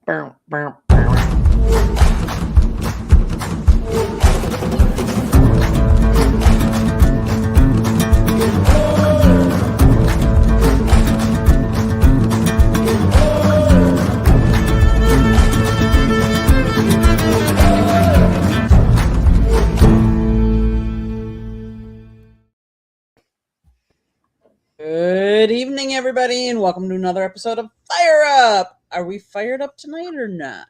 Bow, bow, bow. Good evening, everybody, and welcome to another episode of Fire Up. Are we fired up tonight or not?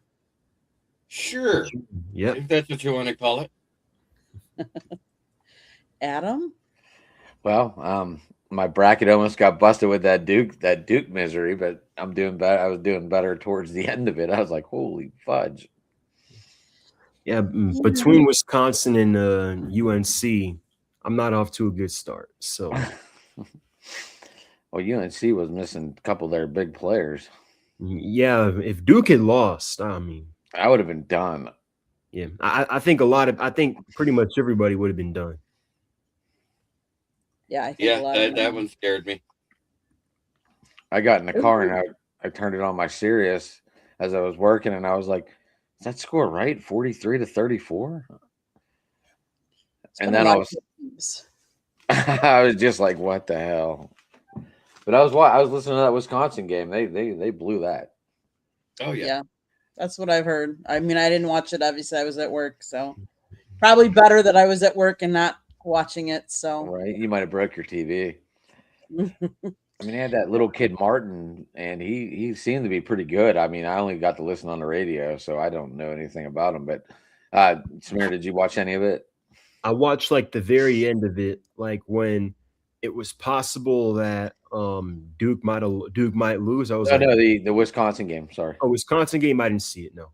Sure. Yep. If that's what you want to call it. Adam? Well, my bracket almost got busted with that Duke misery, but I'm doing better. I was doing better towards the end of it. I was like, holy fudge. Yeah, between Wisconsin and UNC, I'm not off to a good start. So, Well, UNC was missing a couple of their big players. yeah, if Duke had lost, I mean, I would have been done. yeah, I think I think pretty much everybody would have been done. Yeah, I think a lot of that one scared me. I got in the car and I turned it on my Sirius as I was working, and I was like, "Is that score right? 43-34?" And then I was just like, "What the hell?" But I was listening to that Wisconsin game. They blew that. Oh yeah. Yeah, that's what I've heard. I mean, I didn't watch it. Obviously, I was at work, so probably better that I was at work and not watching it. So, Right? You might have broke your TV. I mean, he had that little kid Martin, and he seemed to be pretty good. I mean, I only got to listen on the radio, so I don't know anything about him. But Samir, did you watch any of it? I watched like the very end of it, like when it was possible that Duke might lose. I was No, like, no, the Wisconsin game. Sorry, oh, Wisconsin game, I didn't see it. No.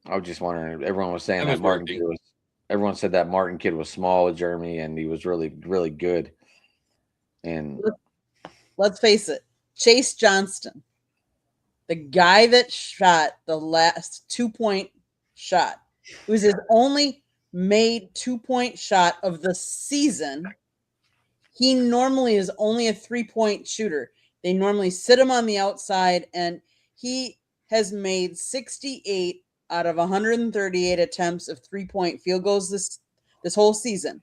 I was just wondering. Everyone was saying I that was Martin working. kid was. Everyone said that Martin kid was small with Jeremy, and he was really, really good. And let's face it, Chase Johnston, the guy that shot the last 2-point shot, it was his only made 2-point shot of the season. He normally is only a 3-point shooter. They normally sit him on the outside, and he has made 68 out of 138 attempts of 3-point field goals this whole season.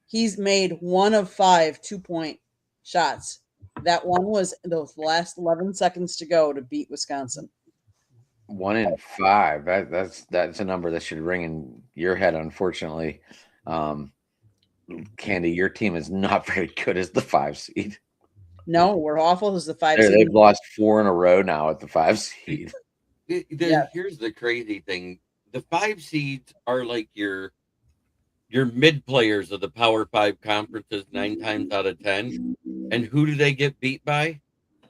He's made 1 of 5 2-point shots. That one was those last 11 seconds to go to beat Wisconsin. 1 in 5. That's a number that should ring in your head. Unfortunately, Candy, your team is not very good as the 5 seed. No, we're awful as the 5 seed. They've lost 4 in a row now at the 5 seed. Here's the crazy thing: the 5 seeds are like your mid players of the Power 5 conferences 9 times out of 10. And who do they get beat by?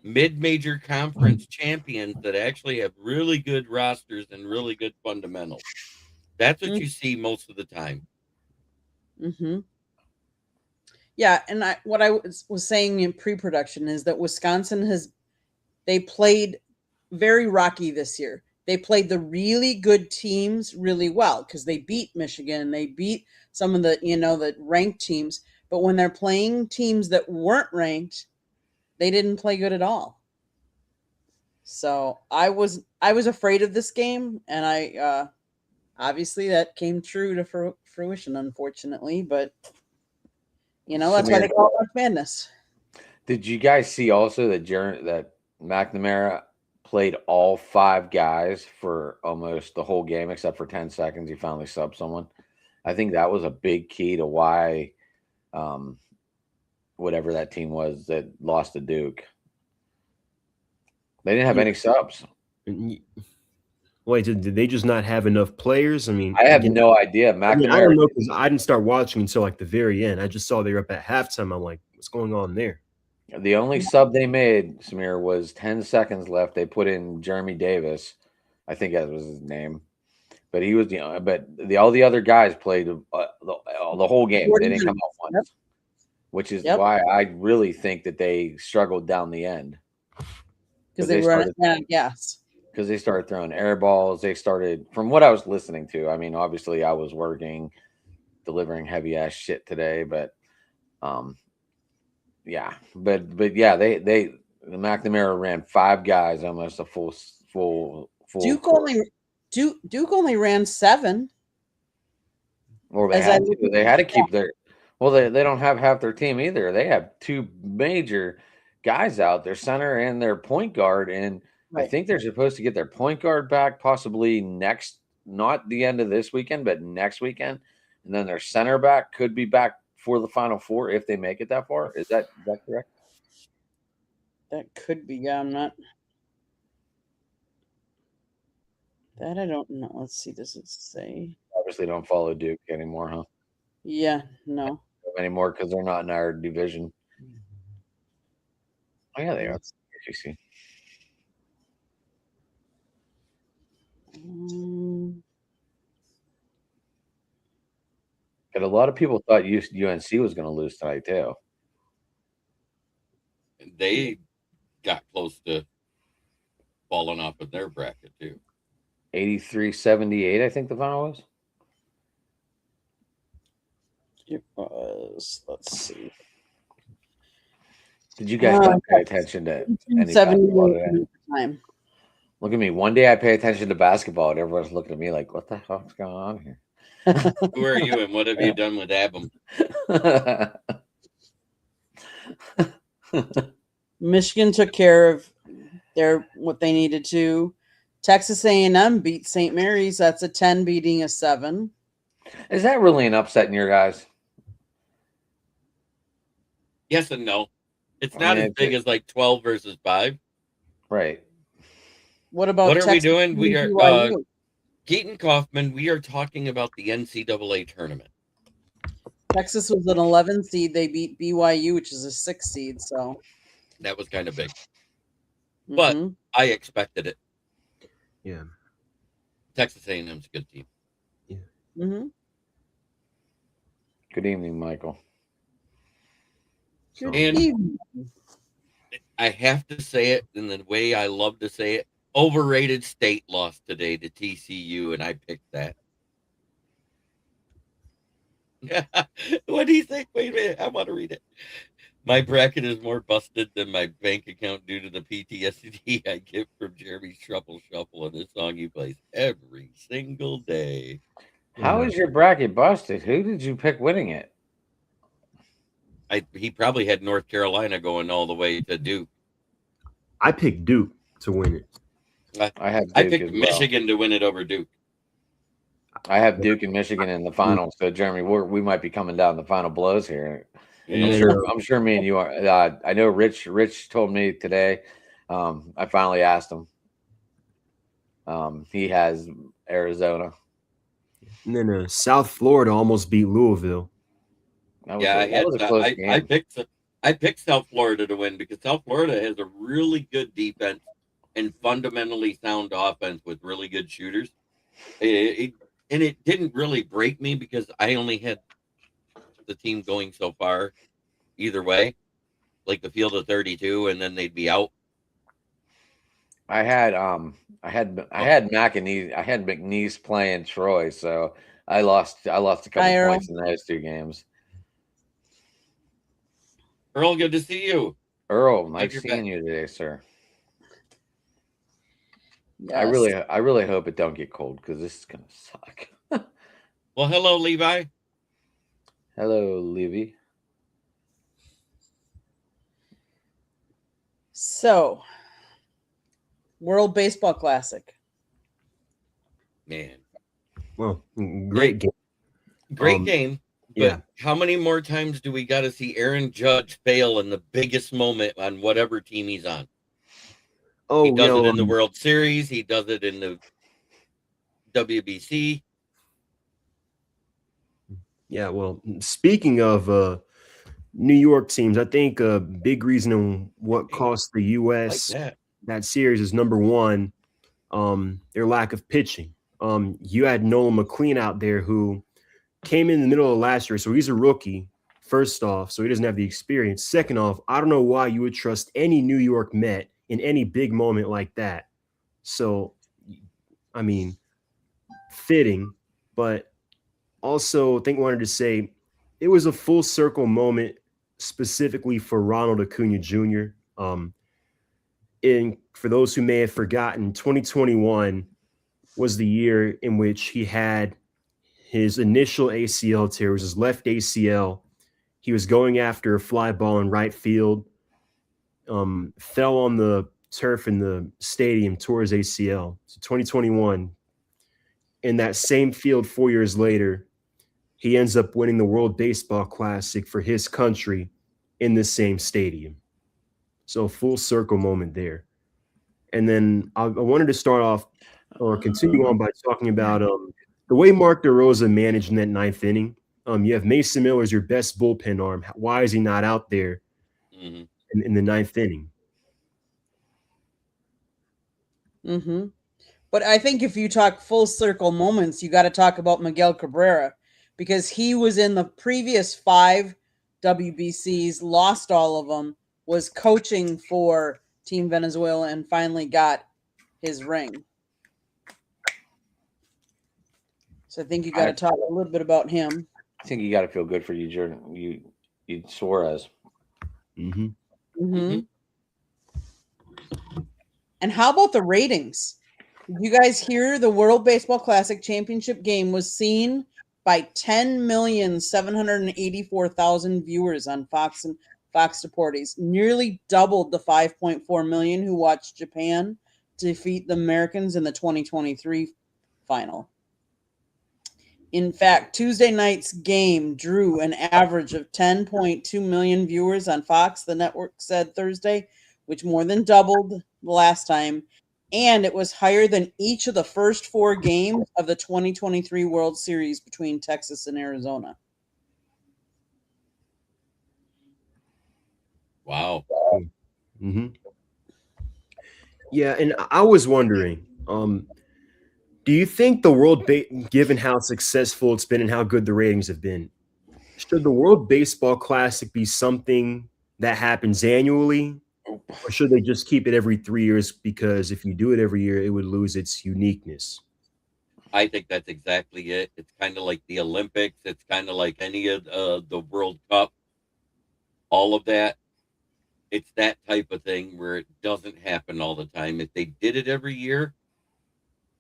Mid-major conference champions that actually have really good rosters and really good fundamentals. That's what you see most of the time. Mm-hmm. Yeah, and what I was saying in pre-production is that Wisconsin they played very rocky this year. They played the really good teams really well because they beat Michigan, they beat some of the the ranked teams. But when they're playing teams that weren't ranked, they didn't play good at all. So I was afraid of this game, and I obviously that came true to fruition, unfortunately. But that's why they call it March Madness. Did you guys see also that McNamara played all 5 guys for almost the whole game except for 10 seconds? He finally subbed someone. I think that was a big key to why whatever that team was that lost to Duke. They didn't have any subs. Wait, did they just not have enough players? I mean, I have no idea. I don't know because I didn't start watching until like the very end. I just saw they were up at halftime. I'm like, what's going on there? The only sub they made, Samir, was 10 seconds left. They put in Jeremy Davis. I think that was his name. But he was, all the other guys played the whole game. They didn't come out once, which is why I really think that they struggled down the end. Because they were running gas. Because they started throwing air balls. They started, from what I was listening to, I mean, obviously I was working, delivering heavy ass shit today, but yeah, but yeah, the McNamara ran 5 guys, almost a full Duke only ran 7. Or they As I had look to. at They the had to keep their. Well, they don't have half their team either. They have 2 major guys out, their center and their point guard, and I Right. think they're supposed to get their point guard back possibly not the end of this weekend, but next weekend, and then their center back could be back for the Final Four if they make it that far. Is that correct? That could be. Yeah, I'm not. That I don't know. Let's see. Does it say? Obviously, don't follow Duke anymore, huh? Yeah, no. Anymore because they're not in our division. Oh yeah, they are. ACC. But a lot of people thought UNC was going to lose tonight too. They got close to falling off of their bracket too. 83-78, I think the final was. It was. Let's see. Did you guys not pay attention to any basketball today? Time. Look at me. One day I pay attention to basketball, and everyone's looking at me like, "What the hell's going on here?" Who are you, and what have you done with Abum? Michigan took care of what they needed to. Texas A&M beat St. Mary's. That's a 10 beating a 7. Is that really an upset in your guys? Yes and no. It's not as big as like 12 versus 5. Right. What about what are Texas we doing? We are BYU? Keaton Kaufman. We are talking about the NCAA tournament. Texas was an 11 seed. They beat BYU, which is a 6 seed. So that was kind of big, but I expected it. Yeah. Texas A&M's a good team. Yeah. Mm-hmm. Good evening, Michael. Good And evening. I have to say it in the way I love to say it. Overrated State lost today to TCU, and I picked that. What do you think? Wait a minute. I want to read it. My bracket is more busted than my bank account due to the PTSD I get from Jeremy Shuffle and this song he plays every single day. How is your bracket busted? Who did you pick winning it? He probably had North Carolina going all the way to Duke. I picked Duke to win it. I picked Michigan to win it over Duke. I have Duke and Michigan in the finals. So, Jeremy, we might be coming down the final blows here. Yeah. I'm sure me and you are. I know Rich told me today. I finally asked him. He has Arizona. And then South Florida almost beat Louisville. That was a close game. I picked South Florida to win because South Florida has a really good defense and fundamentally sound offense with really good shooters. And it didn't really break me because I only had the team going so far either way, like the field of 32, and then they'd be out. I had McNeese. I had McNeese playing Troy, so I lost a couple points in those 2 games. Earl, good to see you. Earl, nice seeing you today, sir. Yes. I really hope it don't get cold because this is gonna suck. Well, hello, Levi. Hello, Levy. So, World Baseball Classic. Man. Well, great game. Great game. But yeah. How many more times do we got to see Aaron Judge fail in the biggest moment on whatever team he's on? Oh, he does it in the World Series. He does it in the WBC. Yeah, well, speaking of New York teams, I think a big reason on what cost the U.S. that series is number one, their lack of pitching. You had Nolan McLean out there who came in the middle of last year, so he's a rookie, first off, so he doesn't have the experience. Second off, I don't know why you would trust any New York Met in any big moment like that. So, I mean, fitting, but also I think I wanted to say it was a full circle moment specifically for Ronald Acuna Jr. for those who may have forgotten, 2021 was the year in which he had his initial ACL tear. It was his left ACL. He was going after a fly ball in right field, fell on the turf in the stadium, tore his ACL. So 2021, in that same field 4 years later, he ends up winning the World Baseball Classic for his country in the same stadium. So full circle moment there. And then I wanted to start off or continue on by talking about the way Mark DeRosa managed in that ninth inning. You have Mason Miller as your best bullpen arm. Why is he not out there in the ninth inning? Mm-hmm. But I think if you talk full circle moments, you got to talk about Miguel Cabrera, because he was in the previous 5 WBCs, lost all of them, was coaching for Team Venezuela, and finally got his ring. So I think you got to talk a little bit about him. I think you got to feel good for you, Jordan. You Suarez. Mm-hmm. Mm-hmm. And how about the ratings? Did you guys hear the World Baseball Classic Championship game was seen by 10,784,000 viewers on Fox and Fox Deportes, nearly doubled the 5.4 million who watched Japan defeat the Americans in the 2023 final. In fact, Tuesday night's game drew an average of 10.2 million viewers on Fox, the network said Thursday, which more than doubled the last time. And it was higher than each of the first 4 games of the 2023 World Series between Texas and Arizona. Wow. Mm-hmm. Yeah, and I was wondering, do you think the given how successful it's been and how good the ratings have been, should the World Baseball Classic be something that happens annually? Or should they just keep it every 3 years? Because if you do it every year, it would lose its uniqueness. I think that's exactly it. It's kind of like the Olympics. It's kind of like any of the World Cup. All of that. It's that type of thing where it doesn't happen all the time. If they did it every year,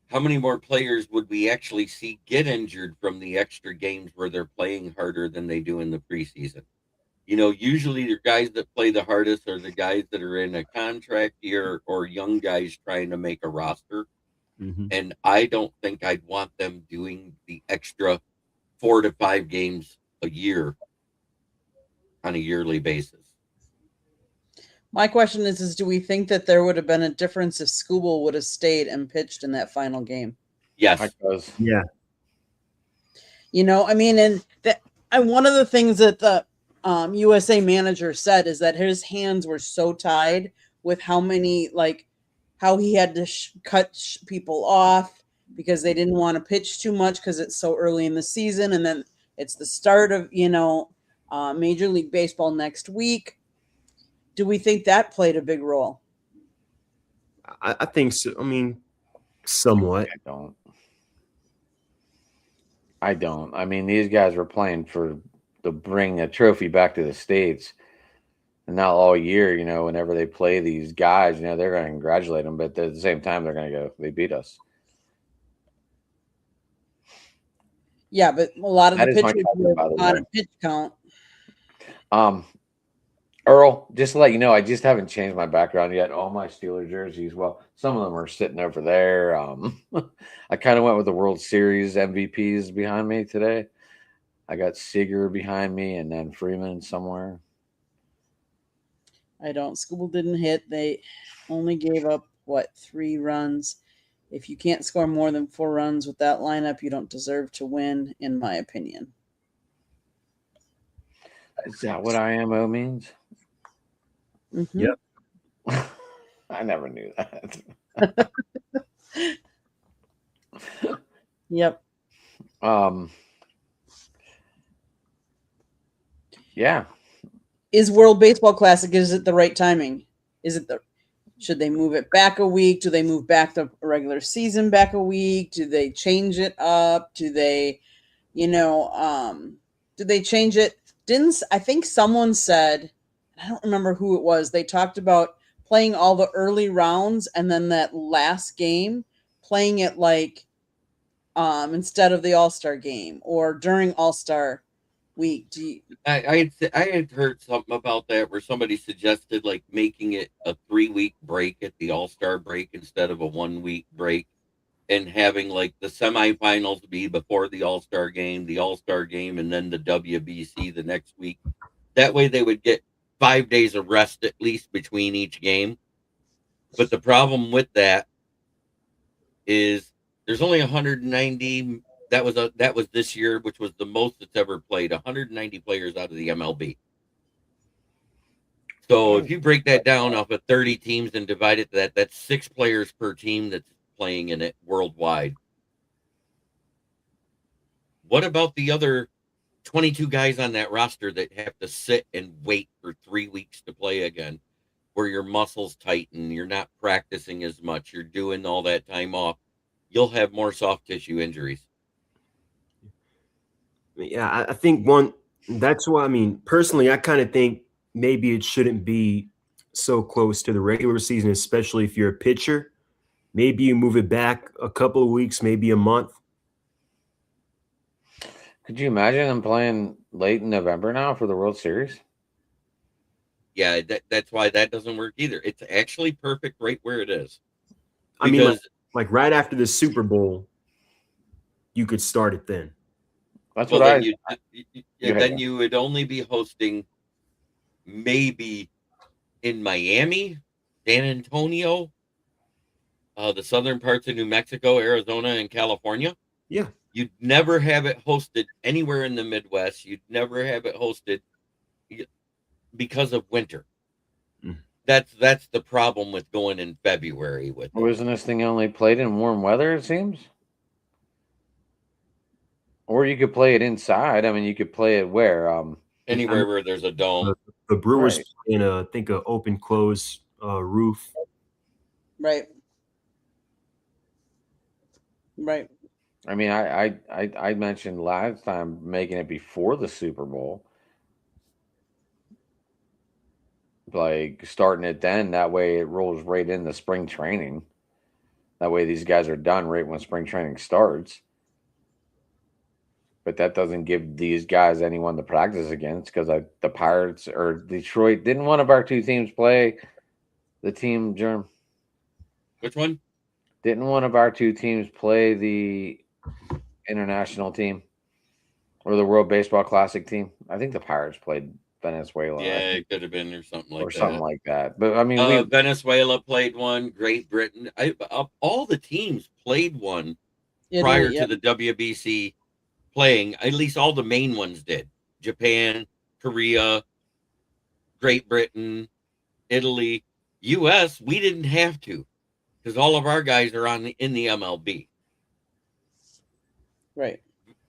how many more players would we actually see get injured from the extra games where they're playing harder than they do in the preseason? You know, usually the guys that play the hardest are the guys that are in a contract year or young guys trying to make a roster. Mm-hmm. And I don't think I'd want them doing the extra 4 to 5 games a year on a yearly basis. My question is do we think that there would have been a difference if Skubal would have stayed and pitched in that final game? Yes. Yeah. You know, I mean, and one of the things that the USA manager said is that his hands were so tied with how many, like, how he had to cut people off because they didn't want to pitch too much because it's so early in the season. And then it's the start of, Major League Baseball next week. Do we think that played a big role? I think so. I mean, somewhat. I don't. I mean, these guys were playing to bring a trophy back to the States. And not all year, whenever they play these guys, they're going to congratulate them. But at the same time, they're going to go, they beat us. Yeah, but a lot of the pitchers were on a pitch count. Earl, just to let you know, I just haven't changed my background yet. All my Steeler jerseys, well, some of them are sitting over there. I kind of went with the World Series MVPs behind me today. I got Seager behind me and then Freeman somewhere. I don't. Skubal didn't hit. They only gave up, 3 runs. If you can't score more than 4 runs with that lineup, you don't deserve to win, in my opinion. Is that what IMO means? Mm-hmm. Yep. I never knew that. Yep. Yeah. Is World Baseball Classic, is it the right timing? Should they move it back a week? Do they move back the regular season back a week? Do they change it up? Do they, do they change it? I think someone said, I don't remember who it was. They talked about playing all the early rounds and then that last game playing it like instead of the All-Star game or during All-Star week. I had heard something about that where somebody suggested like making it a 3-week break at the All-Star break instead of a 1-week break, and having like the semifinals be before the All-Star game, and then the WBC the next week. That way they would get 5 days of rest at least between each game. But the problem with that is there's only 190. That was this year, which was the most that's ever played. 190 players out of the MLB. So if you break that down off of 30 teams and divide it to that's 6 players per team that's playing in it worldwide. What about the other 22 guys on that roster that have to sit and wait for 3 weeks to play again, where your muscles tighten, you're not practicing as much, you're doing all that time off? You'll have more soft tissue injuries. Yeah, I think that's why, I mean, personally, I kind of think maybe it shouldn't be so close to the regular season, especially if you're a pitcher. Maybe you move it back a couple of weeks, maybe a month. Could you imagine them playing late in November now for the World Series? Yeah, that's why that doesn't work either. It's actually perfect right where it is. I mean, like right after the Super Bowl, you could start it then. That's well, what then you would only be hosting maybe in Miami, San Antonio, the southern parts of New Mexico, Arizona, and California. Yeah. You'd never have it hosted anywhere in the Midwest. You'd never have it hosted because of winter. Mm. That's the problem with going in February with it. Wasn't this thing only played in warm weather, it seems? Or you could play it inside. I mean, you could play it where? Anywhere where there's a dome. The Brewers in I think an open close roof. Right. Right. I mean, I mentioned last time making it before the Super Bowl, like starting it then. That way, it rolls right into spring training. That way, these guys are done right when spring training starts. But that doesn't give these guys anyone to practice against because the Pirates or Detroit, didn't one of our two teams play the team, Germ? Which one? Didn't one of our two teams play the international team or the World Baseball Classic team? I think the Pirates played Venezuela. Yeah, it could have been or something like that. Something like that. But I mean, Venezuela played one. Great Britain. All the teams played one prior to the WBC playing. At least all the main ones did. Japan, Korea, Great Britain, Italy, U.S. We didn't have to because all of our guys are in the MLB. Right.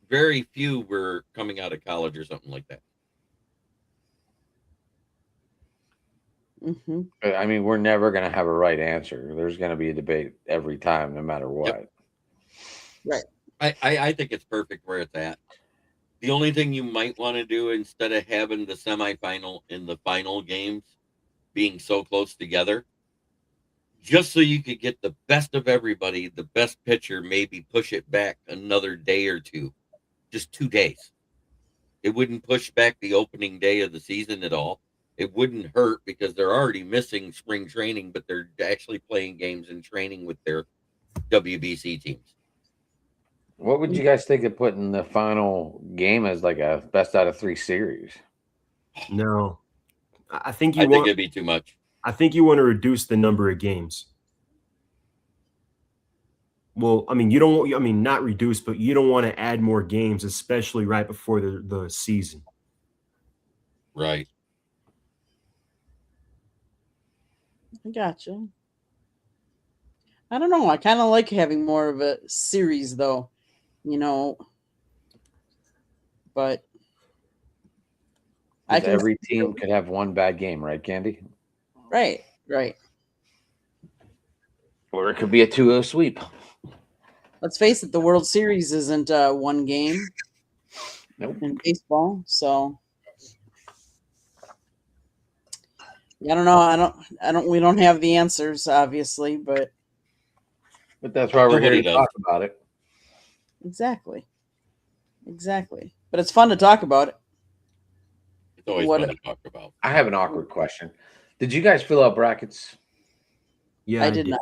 Very few were coming out of college or something like that. Mm-hmm. I mean, we're never going to have a right answer. There's going to be a debate every time, no matter what. Yep. Right. I think it's perfect where it's at. The only thing you might want to do instead of having the semifinal and the final games being so close together, just so you could get the best of everybody, the best pitcher, maybe push it back another day or two, just 2 days. It wouldn't push back the opening day of the season at all. It wouldn't hurt because they're already missing spring training, but they're actually playing games and training with their WBC teams. What would you guys think of putting the final game as like a best out of 3 series? No, I think it'd be too much. I think you want to reduce the number of games. Well, I mean, not reduce, but you don't want to add more games, especially right before the season. Right. I gotcha. I don't know. I kind of like having more of a series, though, but every team could have one bad game, right, Candy? Right. Or it could be a 2-0 sweep. Let's face it, the World Series isn't one game. Nope. In baseball, so I don't know. We don't have the answers, obviously, but that's why we're here Nobody to does. talk about it. exactly. But it's fun to talk about it. It's always What- fun to talk about. I have an awkward question. Did you guys fill out brackets? Yeah, I did not.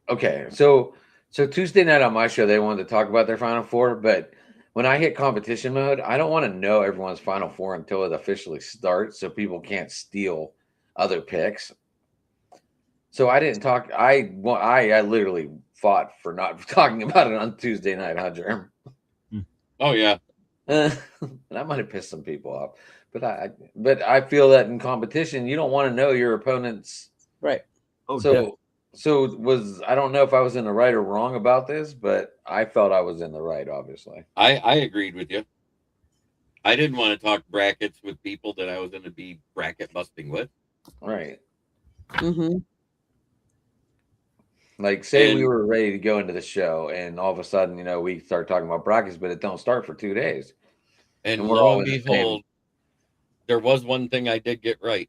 Okay, so Tuesday night on my show, they wanted to talk about their Final Four, but when I hit competition mode, I don't want to know everyone's Final Four until it officially starts, so people can't steal other picks. So I didn't talk. I literally fought for not talking about it on Tuesday night, huh, Jerm? Oh yeah, And I might have pissed some people off, but I feel that in competition, you don't want to know your opponent's. Right. Oh, So I don't know if I was in the right or wrong about this, but I felt I was in the right, obviously. I agreed with you. I didn't want to talk brackets with people that I was going to be bracket busting with. Right. Mm-hmm. Like, say we were ready to go into the show, and all of a sudden, we start talking about brackets, but it don't start for 2 days. And we're lo all and in the behold, there was one thing I did get right.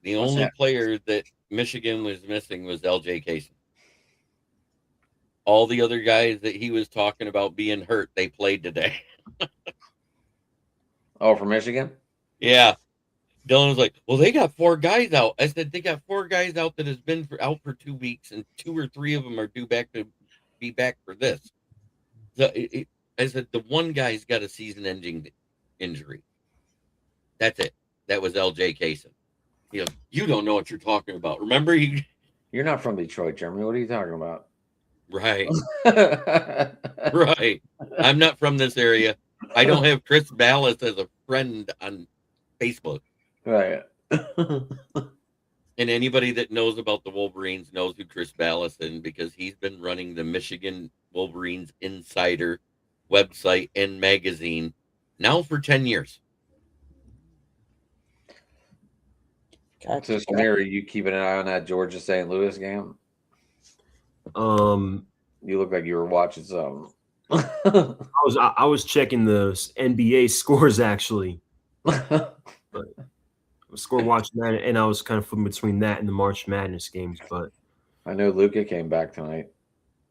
The What's only that? player that Michigan was missing was LJ Casey. All the other guys that he was talking about being hurt, they played today. Oh, for Michigan? Yeah. Dylan was like, well, they got 4 guys out. I said, they got 4 guys out that has been out for 2 weeks, and 2 or 3 of them are due back to be back for this. So I said, the one guy's got a season-ending injury. That's it. That was LJ Casey. You don't know what you're talking about. Remember, You're not from Detroit, Jeremy. What are you talking about? Right. Right. I'm not from this area. I don't have Chris Ballas as a friend on Facebook. Right. And anybody that knows about the Wolverines knows who Chris Ballas is, because he's been running the Michigan Wolverines Insider website and magazine now for 10 years. So, Samir, are you keeping an eye on that Georgia St. Louis game? You look like you were watching something. I was checking the NBA scores actually. But I was score watching that, and I was kind of flipping between that and the March Madness games. But I know Luka came back tonight.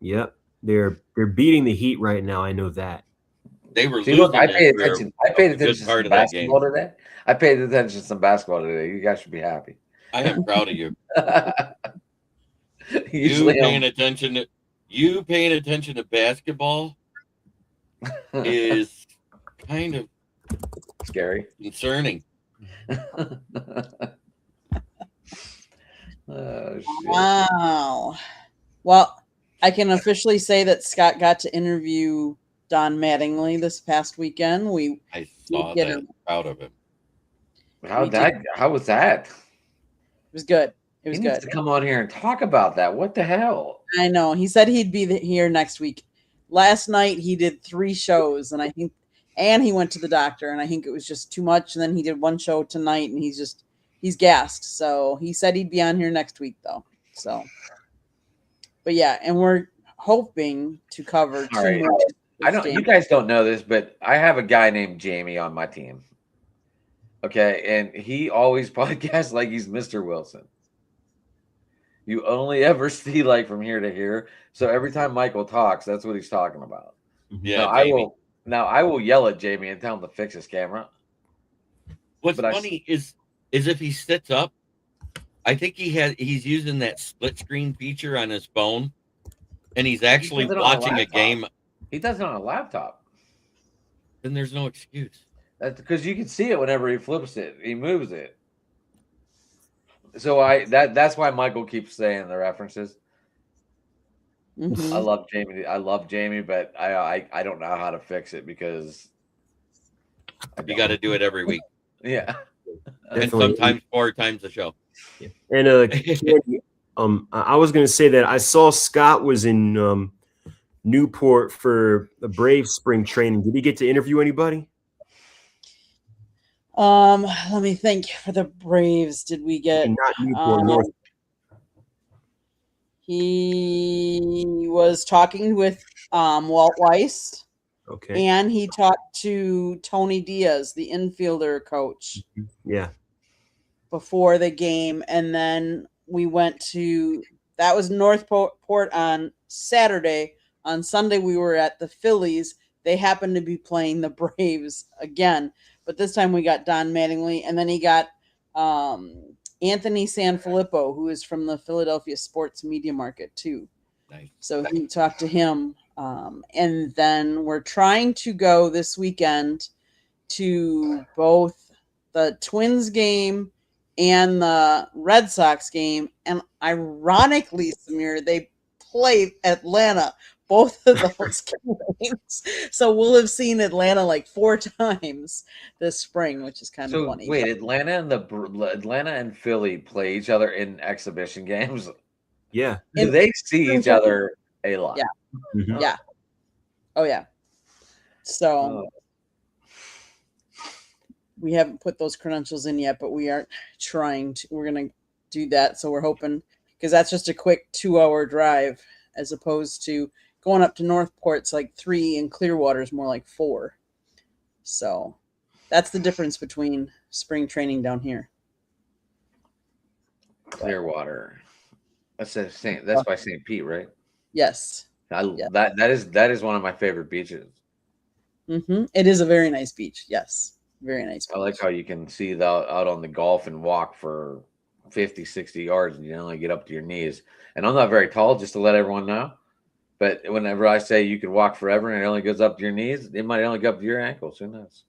Yep, they're beating the Heat right now. I know that. They were See, losing. look, I paid attention. I paid attention to part some of that basketball today. I paid attention to some basketball today. You guys should be happy. I am proud of you. Usually you paying attention to basketball is kind of scary, concerning. Oh, shit. Wow. Well, I can officially say that Scott got to interview Don Mattingly this past weekend. I saw that. I'm proud of him. How was that? It was good. It was he good. needs to come on here and talk about that. What the hell? I know. He said he'd be here next week. Last night he did 3 shows, and he went to the doctor, and I think it was just too much. And then he did 1 show tonight, and he's gassed. So he said he'd be on here next week, though. So, but yeah, and we're hoping to cover 2 more. You guys don't know this, but I have a guy named Jamie on my team. Okay, and he always podcasts like he's Mr. Wilson. You only ever see like from here to here. So every time Michael talks, that's what he's talking about. Yeah, now I will yell at Jamie and tell him to fix his camera. What's funny is if he sits up, I think he's using that split screen feature on his phone, and he's actually watching a game. He does it on a laptop. Then there's no excuse. That's because you can see it whenever he flips it. He moves it. So that's why Michael keeps saying the references. Mm-hmm. I love Jamie, but I don't know how to fix it because you got to do it every week. Yeah, and sometimes 4 times a show. Yeah. And I was going to say that I saw Scott was in Newport for the Brave spring training. Did he get to interview anybody? Let me think. For the Braves, did we get? Not Newport North. He was talking with Walt Weiss. Okay. And he talked to Tony Diaz, the infielder coach. Yeah. before the game, and then we went to that was Northport on Saturday. On Sunday, we were at the Phillies. They happened to be playing the Braves again, but this time we got Don Mattingly, and then he got Anthony Sanfilippo, who is from the Philadelphia Sports Media Market too. Nice. So he talked to him, and then we're trying to go this weekend to both the Twins game and the Red Sox game. And ironically, Samir, they play Atlanta both of those games. So we'll have seen Atlanta like 4 times this spring, which is kind of funny. Wait, Atlanta and Philly play each other in exhibition games? Yeah. Do they see each other a lot? Yeah. Mhm. Yeah. Oh, yeah. So we haven't put those credentials in yet, but we are trying to. We're going to do that. So we're hoping, because that's just a quick 2-hour drive as opposed to going up to Northport's like 3 and Clearwater's more like 4. So that's the difference between spring training down here. Clearwater. That's by St. Pete, right? Yes. That is one of my favorite beaches. Mm-hmm. It is a very nice beach. Yes. Very nice beach. I like how you can see out on the Gulf and walk for 50, 60 yards and you only get up to your knees. And I'm not very tall, just to let everyone know. But whenever I say you could walk forever and it only goes up to your knees, it might only go up to your ankles. Who knows?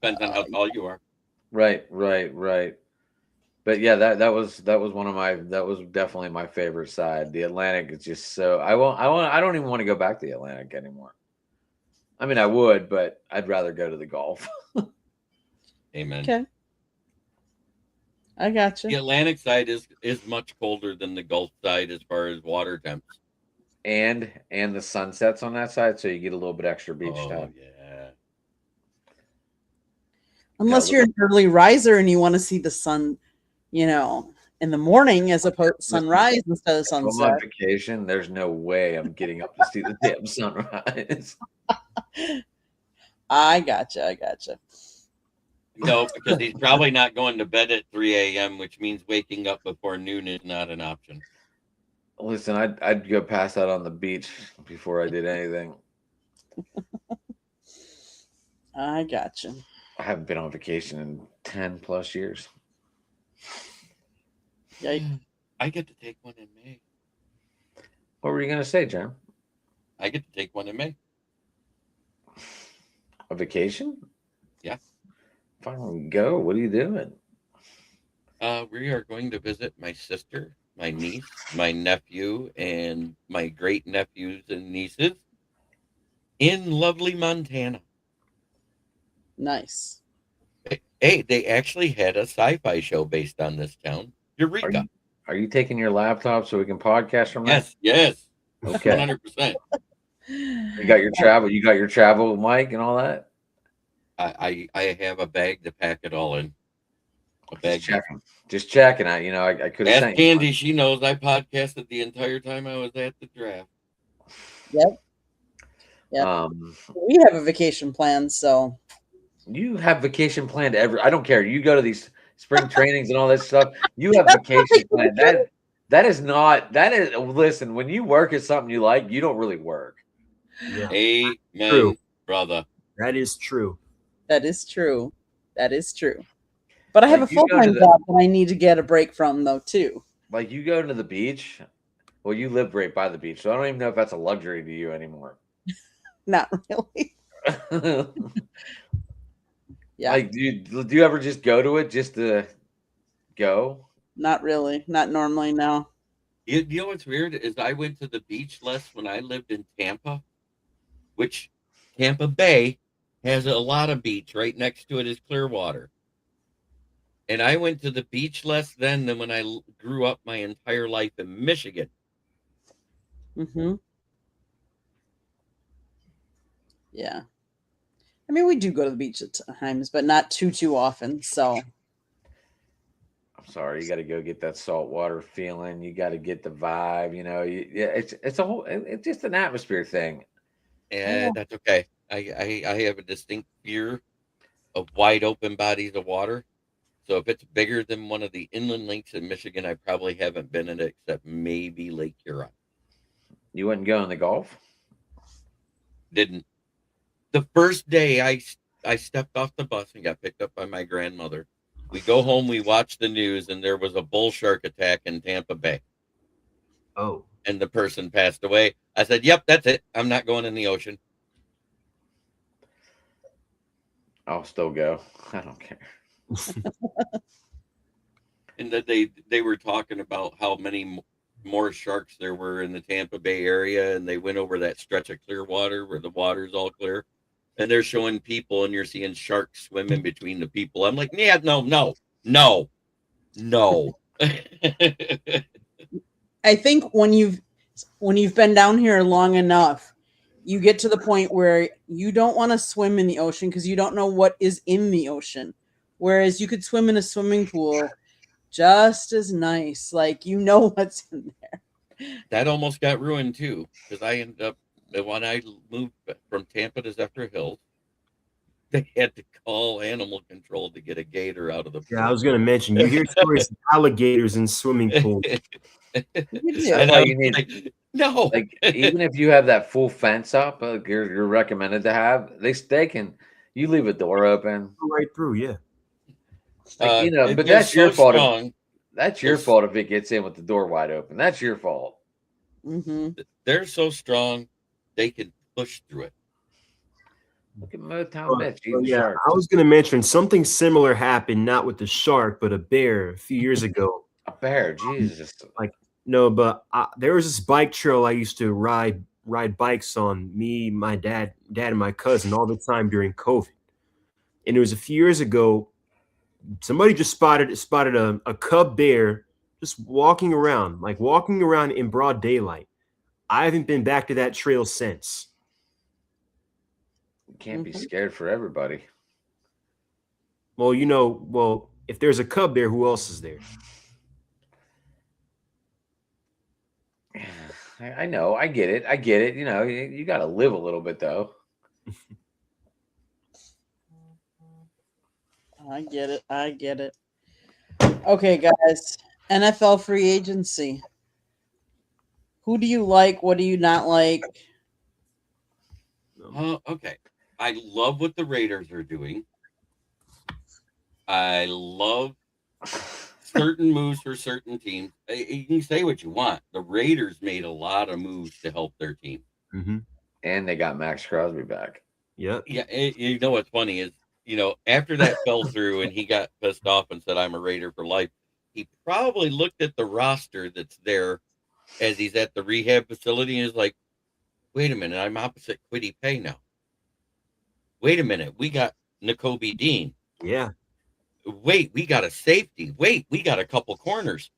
Depends on how tall you are. Right. But yeah, that was definitely my favorite side. The Atlantic is just so I don't even want to go back to the Atlantic anymore. I mean, I would, but I'd rather go to the Gulf. Amen. Okay. I got you. The Atlantic side is much colder than the Gulf side as far as water temps. And the sunsets on that side, so you get a little bit extra beach time. Yeah. Unless you're an early riser and you want to see the sun, in the morning as opposed to sunrise instead of sunset. On vacation, there's no way I'm getting up to see the damn sunrise. I gotcha. No, because he's probably not going to bed at 3 a.m., which means waking up before noon is not an option. Listen, I'd go pass out on the beach before I did anything. I gotcha. I haven't been on vacation in 10 plus years. Yeah. I get to take one in May. What were you going to say, Jerm? I get to take one in May. A vacation? Yeah. Fine, go. What are you doing? We are going to visit my sister, my niece, my nephew, and my great nephews and nieces in lovely Montana. Nice. Hey, they actually had a sci-fi show based on this town. Eureka. Are you taking your laptop so we can podcast from there? Yes. Okay. 100%. You got your travel. You got your travel mic and all that. I have a bag to pack it all in. A bag. Just checking. I could have Ask Candy. She knows I podcasted the entire time I was at the draft. Yep. We have a vacation plan, so you have vacation planned I don't care. You go to these spring trainings and all that stuff. You have vacation planned. Listen, when you work at something you like, you don't really work. Yeah. Amen, True. brother. That is true. That is true. But I have a full-time job that I need to get a break from, though, too. Like you go to the beach. Well, you live right by the beach, so I don't even know if that's a luxury to you anymore. Not really. Yeah. Like, do you ever just go to it just to go? Not really. Not normally, no. You know what's weird is I went to the beach less when I lived in Tampa, which Tampa Bay has a lot of beach. Right next to it is Clearwater. And I went to the beach less then than when I grew up my entire life in Michigan. Mm-hmm. Yeah. I mean, we do go to the beach at times, but not too often. So I'm sorry, you got to go get that saltwater feeling. You got to get the vibe. It's just an atmosphere thing. And that's okay. I have a distinct fear of wide open bodies of water. So if it's bigger than one of the inland lakes in Michigan, I probably haven't been in it except maybe Lake Huron. You wouldn't go in the Gulf? Didn't. The first day I stepped off the bus and got picked up by my grandmother. We go home, we watch the news, and there was a bull shark attack in Tampa Bay. Oh. And the person passed away. I said, yep, that's it. I'm not going in the ocean. I'll still go. I don't care. And that they were talking about how many more sharks there were in the Tampa Bay area, and they went over that stretch of clear water where the water's all clear, and they're showing people, and you're seeing sharks swimming between the people. I'm like, yeah, no. I think when you've been down here long enough, you get to the point where you don't want to swim in the ocean because you don't know what is in the ocean. Whereas you could swim in a swimming pool just as nice. Like, you know what's in there. That almost got ruined too, because I ended up, when I moved from Tampa to Zephyr Hills, they had to call animal control to get a gator out of the pool. Yeah, I was going to mention, you hear stories of alligators in swimming pools. That's all you need. Like, no, like even if you have that full fence up, you're recommended to have. They can. You leave a door open Right through, yeah. Like, but that's your fault. That's your fault if it gets in with the door wide open. That's your fault. Mm-hmm. They're so strong, they can push through it. Look at Motown Mitch eating Yeah, sharks. I was going to mention something similar happened, not with the shark, but a bear a few years ago. A bear, Jesus. No, but there was this bike trail I used to ride bikes on, me, my dad, and my cousin all the time during COVID. And it was a few years ago, somebody just spotted a cub bear just walking around in broad daylight. I haven't been back to that trail since. You can't be scared for everybody. Well, if there's a cub there, who else is there? I know. I get it. You got to live a little bit, though. I get it. Okay, guys. NFL free agency. Who do you like? What do you not like? Okay. I love what the Raiders are doing. I love certain moves for certain teams. You can say what you want. The Raiders made a lot of moves to help their team. Mm-hmm. And they got Max Crosby back. Yep. Yeah. You know what's funny is, after that fell through and he got pissed off and said, I'm a Raider for life, he probably looked at the roster that's there as he's at the rehab facility and is like, wait a minute, I'm opposite Kwity Paye now. Wait a minute, we got Nakobe Dean. Yeah. Wait, we got a safety. Wait, we got a couple corners.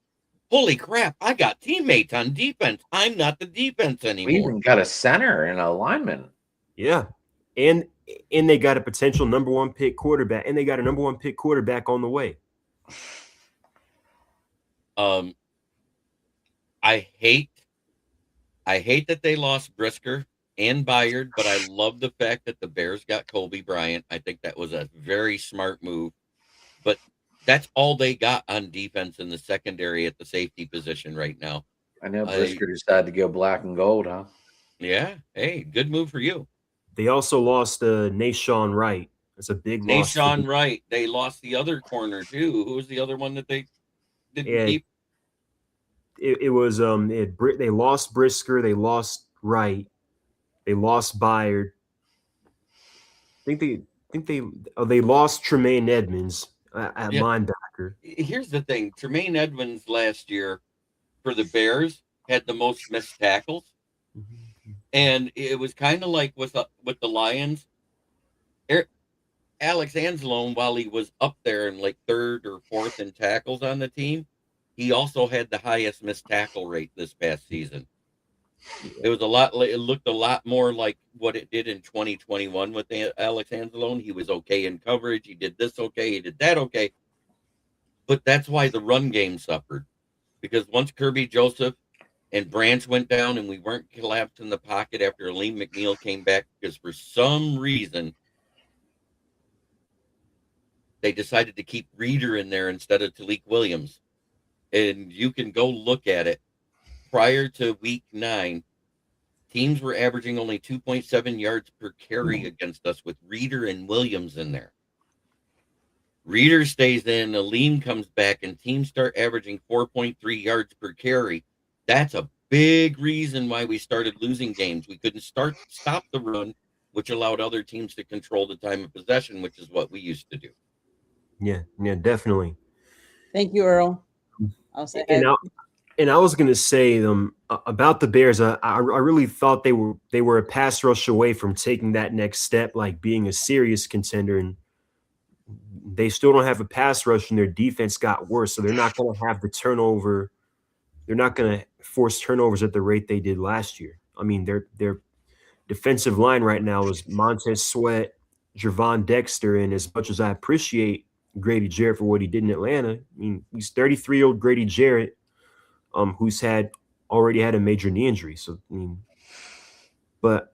Holy crap, I got teammates on defense. I'm not the defense anymore. We even got a center and a lineman. Yeah. And they got a potential number 1 pick quarterback, and they got a number 1 pick quarterback on the way. I hate that they lost Brisker and Byard, but I love the fact that the Bears got Kobe Bryant. I think that was a very smart move. But that's all they got on defense in the secondary at the safety position right now. I know Brisker decided to go black and gold, huh? Yeah. Hey, good move for you. They also lost Nahshon Wright. That's a big loss. Nahshon Wright. They lost the other corner too. Who was the other one that they didn't keep? It was they lost Brisker. They lost Wright. They lost Byard. I think they lost Tremaine Edmonds at linebacker. Here's the thing: Tremaine Edmonds last year for the Bears had the most missed tackles, and it was kind of like with the Lions. Alex Anzalone, while he was up there in like 3rd or 4th in tackles on the team, he also had the highest missed tackle rate this past season. It looked a lot more like what it did in 2021 with Alex Anzalone. He was okay in coverage. He did this okay. He did that okay. But that's why the run game suffered. Because once Kirby Joseph and Branch went down and we weren't collapsed in the pocket after Aleem McNeil came back, because for some reason they decided to keep Reeder in there instead of Talik Williams. And you can go look at it. Prior to week 9, teams were averaging only 2.7 yards per carry against us with Reeder and Williams in there. Reeder stays in, Aleem comes back, and teams start averaging 4.3 yards per carry. That's a big reason why we started losing games. We couldn't stop the run, which allowed other teams to control the time of possession, which is what we used to do. Yeah, definitely. Thank you, Earl. I'll say and I was gonna say about the Bears. I really thought they were a pass rush away from taking that next step, like being a serious contender, and they still don't have a pass rush, and their defense got worse. So they're not going to have the turnover. They're not going to force turnovers at the rate they did last year. I mean, their defensive line right now is Montez Sweat, Gervon Dexter, and as much as I appreciate Grady Jarrett for what he did in Atlanta, I mean, he's 33-year-old Grady Jarrett, who's already had a major knee injury. So, I mean, but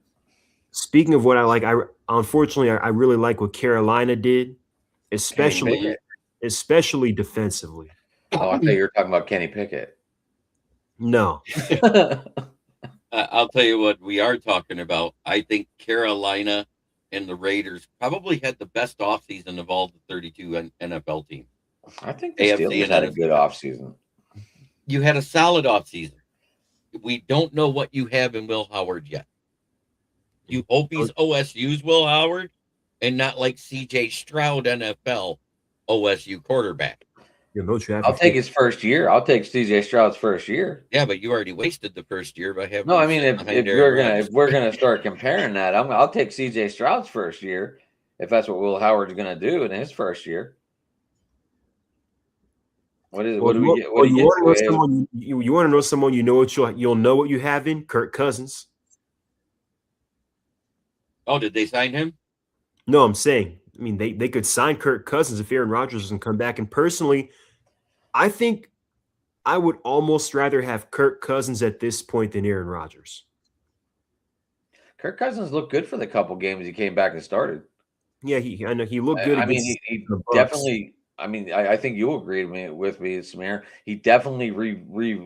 speaking of what I like, unfortunately I really like what Carolina did, especially defensively. Oh, I thought you were talking about Kenny Pickett. No. I'll tell you what we are talking about. I think Carolina and the Raiders probably had the best offseason of all the 32 NFL teams. I think the Steelers had a good offseason. You had a solid offseason. We don't know what you have in Will Howard yet. You hope he's OSU's Will Howard and not like C.J. Stroud NFL OSU quarterback. I'll take his first year. I'll take C.J. Stroud's first year. Yeah, but you already wasted the first year by having. No, I mean if we're gonna start comparing that, I'll take C.J. Stroud's first year if that's what Will Howard's gonna do in his first year. What is it? What do we get? You want to know someone you know what you'll know what you have in? Kirk Cousins. Oh, did they sign him? No, I'm saying. I mean, they could sign Kirk Cousins if Aaron Rodgers doesn't come back. And personally, I think I would almost rather have Kirk Cousins at this point than Aaron Rodgers. Kirk Cousins looked good for the couple games he came back and started. Yeah, I know he looked good. I mean, he definitely. I mean, I think you'll agree with me, Samir. He definitely relived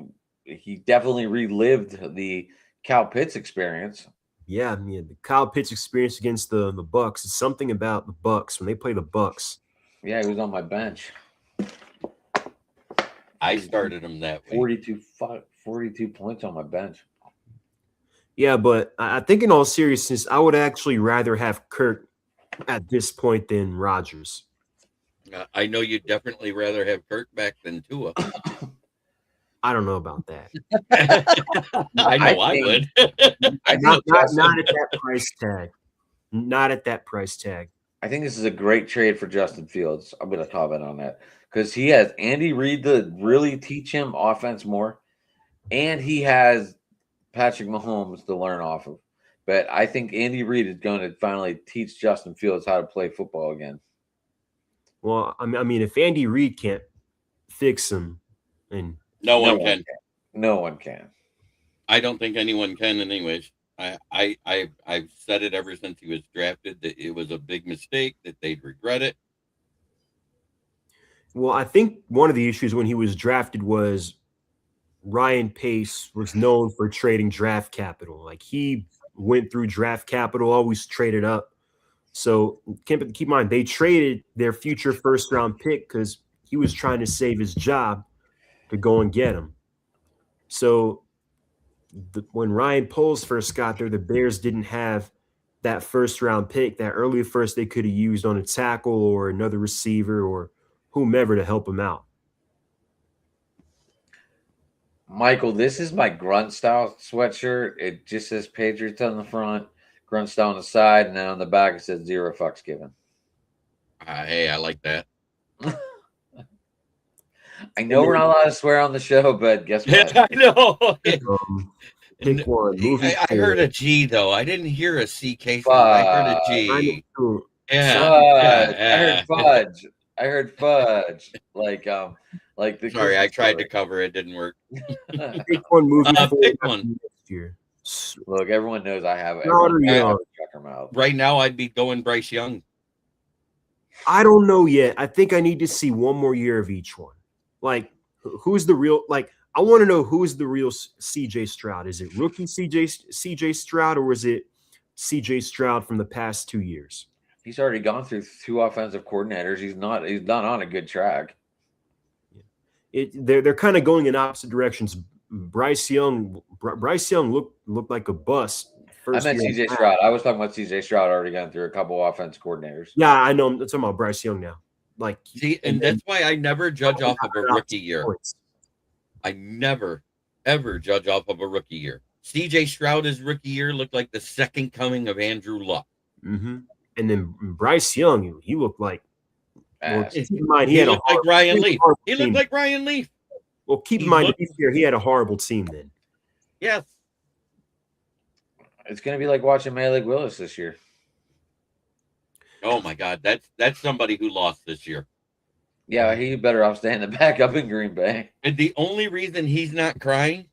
the Kyle Pitts experience. Yeah, I mean, the Kyle Pitts experience against the Bucs. It's something about the Bucs when they play the Bucs. Yeah, he was on my bench. I started him that way. 42 points on my bench. Yeah, but I think in all seriousness, I would actually rather have Kirk at this point than Rodgers. I know you'd definitely rather have Kirk back than Tua. I don't know about that. I know I would. Not at that price tag. Not at that price tag. I think this is a great trade for Justin Fields. I'm going to comment on that because he has Andy Reid to really teach him offense more, and he has Patrick Mahomes to learn off of. But I think Andy Reid is going to finally teach Justin Fields how to play football again. Well, I mean, if Andy Reid can't fix him, and no one can. No one can. I don't think anyone can, anyways. I've said it ever since he was drafted that it was a big mistake, that they'd regret it. Well, I think one of the issues when he was drafted was Ryan Pace was known for trading draft capital. Like he went through draft capital, always traded up. So keep in mind, they traded their future first-round pick because he was trying to save his job to go and get him. So when Ryan Poles first got there, the Bears didn't have that first-round pick, that early first they could have used on a tackle or another receiver or whomever to help him out. Michael, this is my grunt style sweatshirt. It just says Patriots on the front, grunt style on the side, and then on the back it says 0 fucks given. Hey, I like that. I know we're not allowed to swear on the show, but guess what? I know. Pick one. I heard a G though. I didn't hear a CK. I heard a G. Yeah. I heard fudge. I heard fudge. Like the. Sorry, I tried to cover it. Didn't work. Pick one movie. Pick one. Next year. Look, everyone knows I have it. Right now, I'd be going Bryce Young. I don't know yet. I think I need to see one more year of each one. Like, who's the real? Like, I want to know who's the real CJ Stroud. Is it rookie CJ Stroud, or is it CJ Stroud from the past 2 years? He's already gone through 2 offensive coordinators. He's not on a good track. They're kind of going in opposite directions. Bryce Young looked like a bust. I meant CJ Stroud. I was talking about CJ Stroud already gone through a couple offense coordinators. Yeah, I know. I'm talking about Bryce Young now. Like, see, and that's why I never judge off of a rookie year. I never, ever judge off of a rookie year. CJ Stroud's rookie year looked like the second coming of Andrew Luck. Mm-hmm. And then Bryce Young, he looked like. Well, keep in mind, he looked like Ryan Leaf. He looked like Ryan Leaf. Well, keep in mind, to be fair, he had a horrible team then. Yes. It's going to be like watching Malik Willis this year. Oh my God, that's somebody who lost this year. Yeah, he better off staying the backup in Green Bay. And the only reason he's not crying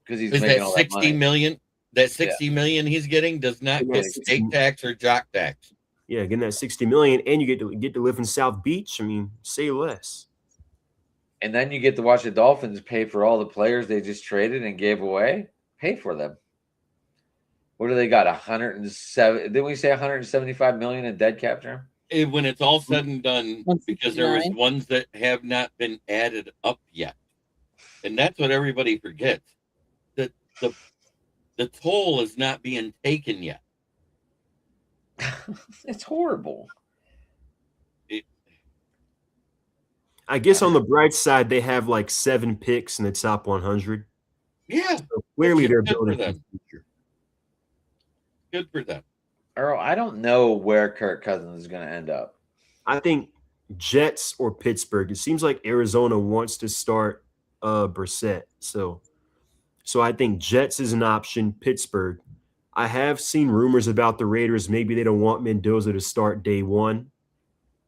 because he's is making that all 60 that million. That 60 million he's getting does not get state tax or jock tax. Yeah, getting that 60 million, and you get to live in South Beach. I mean, say less. And then you get to watch the Dolphins pay for all the players they just traded and gave away. Pay for them. What do they got? 107? Didn't we say 175 million in dead cap term? When it's all said and done, because there is ones that have not been added up yet, and that's what everybody forgets. That the toll is not being taken yet. It's horrible. I guess on the bright side, they have like 7 picks in the top 100. Yeah, so clearly they're building for the future. Good for them. Earl, I don't know where Kirk Cousins is going to end up. I think Jets or Pittsburgh. It seems like Arizona wants to start Brissett. So I think Jets is an option. Pittsburgh. I have seen rumors about the Raiders. Maybe they don't want Mendoza to start day one.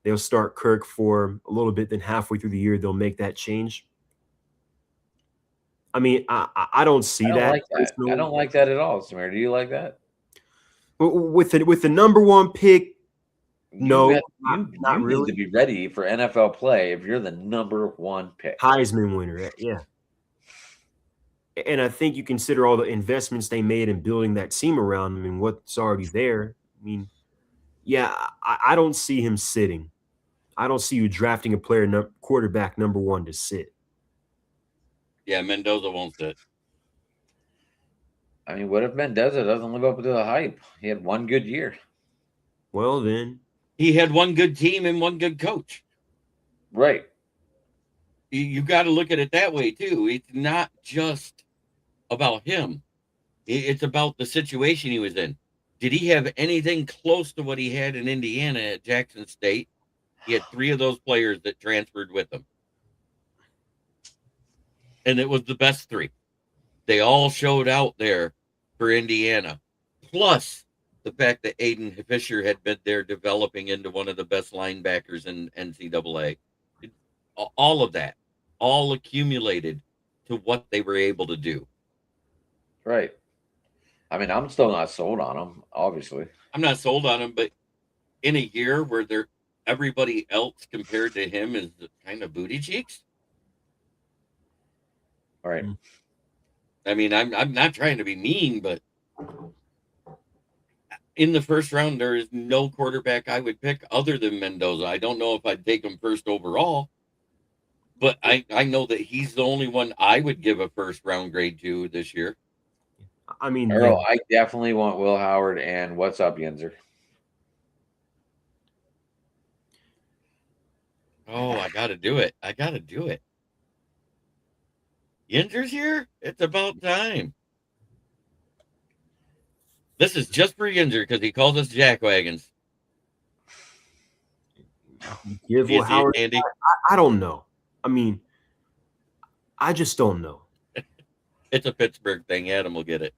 They'll start Kirk for a little bit. Then halfway through the year, they'll make that change. I mean, I don't see that. Like that. I don't like that at all, Samir. Do you like that? With the number one pick, no, you not really. Need to be ready for NFL play if you're the number one pick. Heisman winner, yeah. And I think you consider all the investments they made in building that team around him and what's already there. I mean, yeah, I don't see him sitting. I don't see you drafting a player, quarterback number one, to sit. Yeah, Mendoza won't sit. I mean, what if Mendoza doesn't live up to the hype? He had one good year. Well, then. He had one good team and one good coach. Right. You got to look at it that way, too. It's not just about him. It's about the situation he was in. Did he have anything close to what he had in Indiana at Jackson State? He had 3 of those players that transferred with him. And it was the best 3. They all showed out there for Indiana. Plus the fact that Aiden Fisher had been there developing into one of the best linebackers in NCAA. All of that, all accumulated to what they were able to do. Right. I mean, I'm still not sold on him, obviously. I'm not sold on him, but in a year where everybody else compared to him is kind of booty cheeks. All right. I mean, I'm not trying to be mean, but in the first round, there is no quarterback I would pick other than Mendoza. I don't know if I'd take him first overall, but I know that he's the only one I would give a first round grade to this year. I mean, Earl, I definitely want Will Howard and what's up, Yinzer? Oh, I got to do it. Yinzer's here? It's about time. This is just for Yinzer because he calls us jackwagons. Give Will Howard, Andy? I don't know. I mean, I just don't know. It's a Pittsburgh thing. Adam will get it.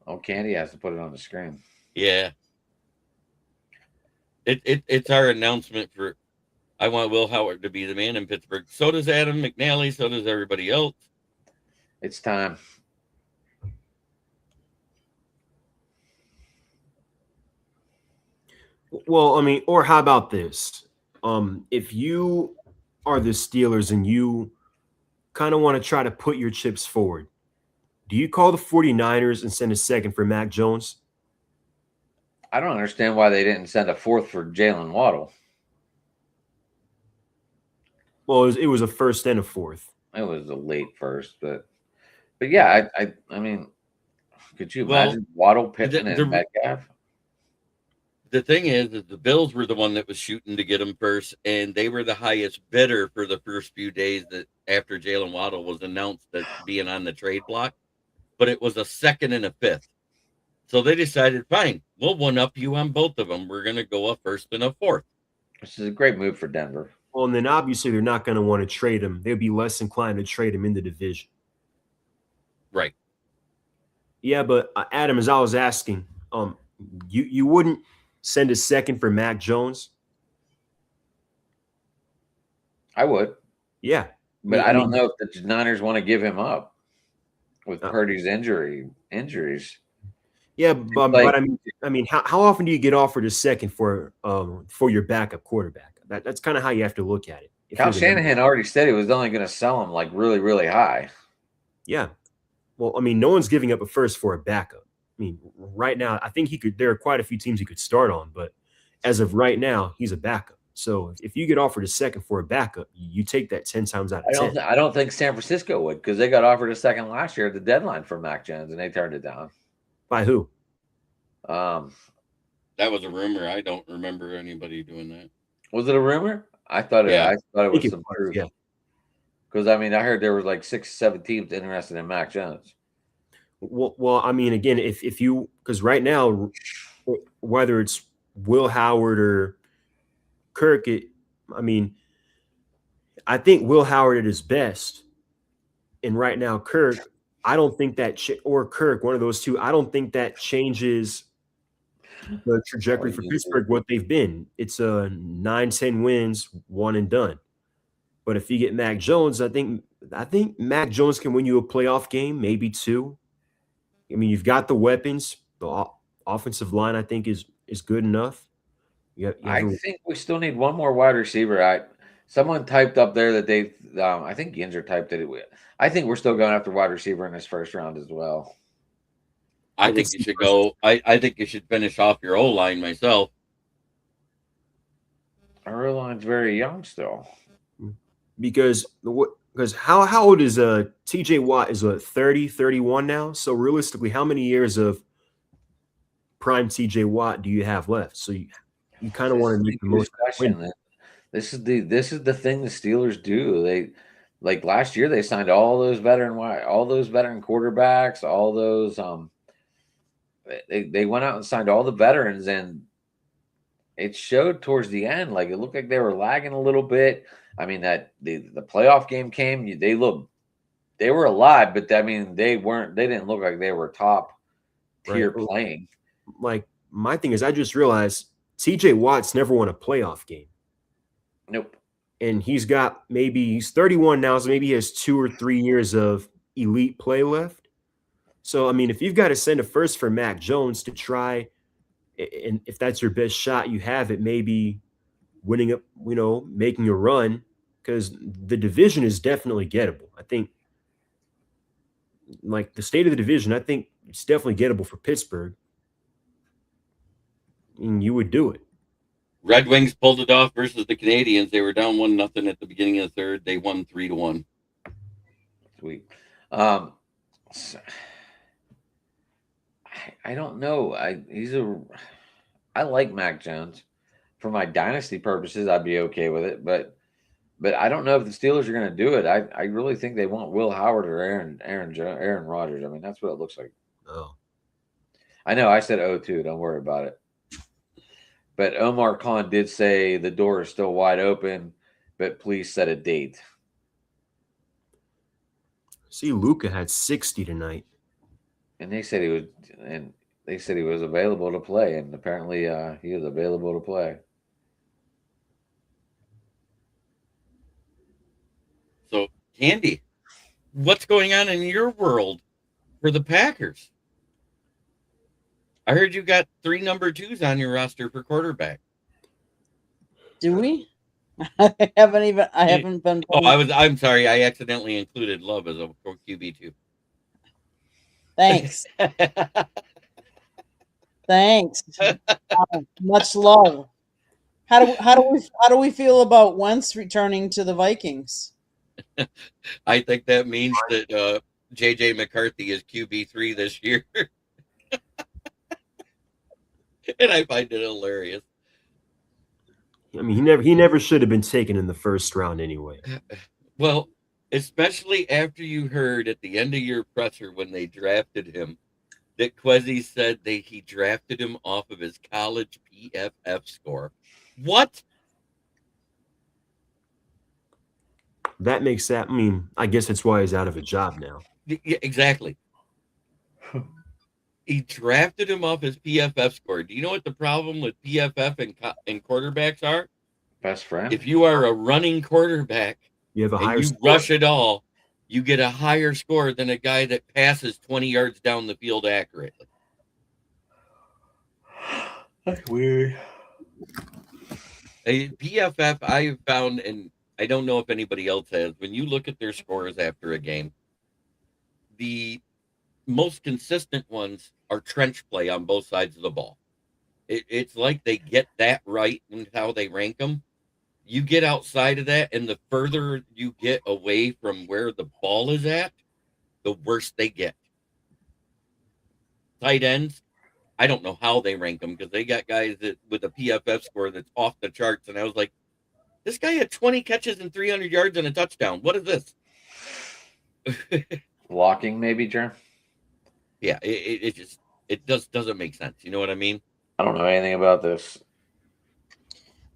Oh, Candy has to put it on the screen. Yeah. It's our announcement for I want Will Howard to be the man in Pittsburgh. So does Adam McNally. So does everybody else. It's time. Well, I mean, or how about this? If you are the Steelers and you kind of want to try to put your chips forward, do you call the 49ers and send a second for Mac Jones? I don't understand why they didn't send a fourth for Jalen Waddle. Well, it was a first and a fourth. It was a late first, but yeah, I mean, could you imagine Waddle, Pittman, and Metcalf? The thing is the Bills were the one that was shooting to get him first, and they were the highest bidder for the first few days that after Jalen Waddle was announced that being on the trade block. But it was a second and a fifth. So they decided, fine, we'll one up you on both of them. We're going to go a first and a fourth. This is a great move for Denver. Well, and then obviously they're not going to want to trade him. They'll be less inclined to trade him in the division. Right. Yeah, but Adam, as I was asking, you wouldn't send a second for Mac Jones? I would. Yeah. But I don't know if the Niners want to give him up with Purdy's injuries. Yeah, but I mean, how often do you get offered a second for your backup quarterback? That's kind of how you have to look at it. Kyle Shanahan already said he was only going to sell him like really, really high. Yeah. Well, I mean, no one's giving up a first for a backup. I mean, right now, I think there are quite a few teams he could start on, but as of right now, he's a backup. So if you get offered a second for a backup, you take that 10 times out of 10. I don't think San Francisco would, because they got offered a second last year at the deadline for Mac Jones, and they turned it down. By who? That was a rumor. I don't remember anybody doing that. Was it a rumor? I thought it was some truth. Yeah. Because I mean, I heard there was like 6-7 teams interested in Mac Jones. Well, I mean, again, if you, because right now, whether it's Will Howard or Kirk, I think Will Howard at his best, and right now Kirk, I don't think that or Kirk, one of those two, I don't think that changes the trajectory for Pittsburgh. What they've been, it's a 9-10 wins, one and done. But if you get Mac Jones, I think Mac Jones can win you a playoff game, maybe two. I mean, you've got the weapons. The offensive line, I think, is good enough. I think we still need one more wide receiver. Someone typed up there that they, I think Ginzer typed it. I think we're still going after wide receiver in this first round as well. I think you should go. I think you should finish off your O-line myself. Our O-line's very young still. Because how old is TJ Watt? Is 30, 31 now? So realistically, how many years of prime TJ Watt do you have left? So you kind of want to make the most question. This is the thing the Steelers do. They, like last year, they signed all those veteran quarterbacks, all those they went out and signed all the veterans, and it showed towards the end. Like it looked like they were lagging a little bit. I mean, that the playoff game came, they were alive, but I mean, they didn't look like they were top tier playing. Like my thing is, I just realized TJ Watt's never won a playoff game. Nope. And he's 31 now, so maybe he has 2 or 3 years of elite play left. So, I mean, if you've got to send a first for Mac Jones to try, and if that's your best shot, you have it, maybe winning up, making a run, because the division is definitely gettable. I think, like the state of the division, I think it's definitely gettable for Pittsburgh. And you would do it. Red Wings pulled it off versus the Canadians. They were down 1-0 at the beginning of the third. They won 3-1. Sweet. I don't know. I like Mac Jones. For my dynasty purposes, I'd be okay with it, but I don't know if the Steelers are going to do it. I really think they want Will Howard or Aaron Rodgers. I mean, that's what it looks like. Oh, I know. I said 0-2. Don't worry about it. But Omar Khan did say the door is still wide open, but please set a date. See, Luka had 60 tonight, and they said he was available to play, and apparently he is available to play. So, Candy, what's going on in your world for the Packers? I heard you got 3 number 2s on your roster for quarterback. Do we? I haven't been. I'm sorry. I accidentally included Love as a QB2. Thanks. Thanks. Much love. How do we feel about Wentz returning to the Vikings? I think that means that JJ McCarthy is QB3 this year. And I find it hilarious. I mean, he never should have been taken in the first round anyway. Well, especially after you heard at the end of your presser when they drafted him that Kwesi said he drafted him off of his college PFF score. What? That makes that. I mean, I guess that's why he's out of a job now. Yeah, exactly. He drafted him off his PFF score. Do you know what the problem with PFF and quarterbacks are? Best friend. If you are a running quarterback, you have a higher score. Rush it all, you get a higher score than a guy that passes 20 yards down the field accurately. That's weird. PFF, I have found, and I don't know if anybody else has, when you look at their scores after a game, the most consistent ones are trench play on both sides of the ball. It's like they get that right in how they rank them. You get outside of that, and the further you get away from where the ball is at, the worse they get. Tight ends, I don't know how they rank them because they got guys that with a PFF score that's off the charts. And I was like, this guy had 20 catches and 300 yards and a touchdown. What is this? Blocking, maybe, Jerm? Yeah, it doesn't make sense. You know what I mean? I don't know anything about this.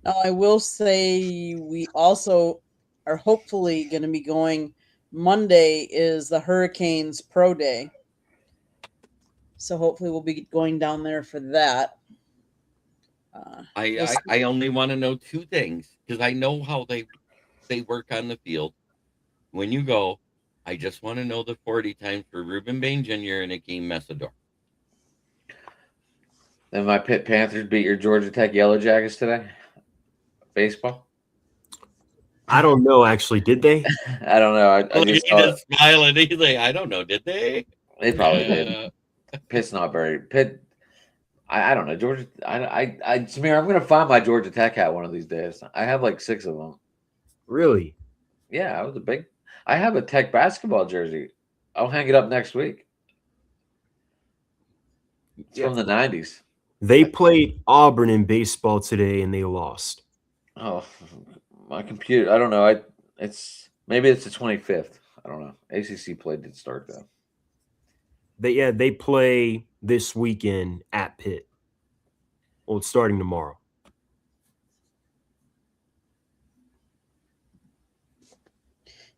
Now, I will say we also are hopefully going to be going. Monday is the Hurricanes Pro Day. So hopefully we'll be going down there for that. I only want to know 2 things because I know how they work on the field. When you go, I just want to know the 40 times for Ruben Bain Jr. and Akeem Messidor. Then my Pitt Panthers beat your Georgia Tech Yellow Jackets today. Baseball. I don't know. Actually, did they? I don't know. I just saw just smiling. He's like, I don't know. Did they? They probably did. Pitt's not very Pitt. I don't know Georgia. Samir, I'm gonna find my Georgia Tech hat one of these days. I have like 6 of them. Really? Yeah, I have a Tech basketball jersey. I'll hang it up next week. It's from the 90s. They played Auburn in baseball today and they lost. Oh, my computer. I don't know. Maybe it's the 25th. I don't know. ACC play did start though. They play this weekend at Pitt. Well, it's starting tomorrow.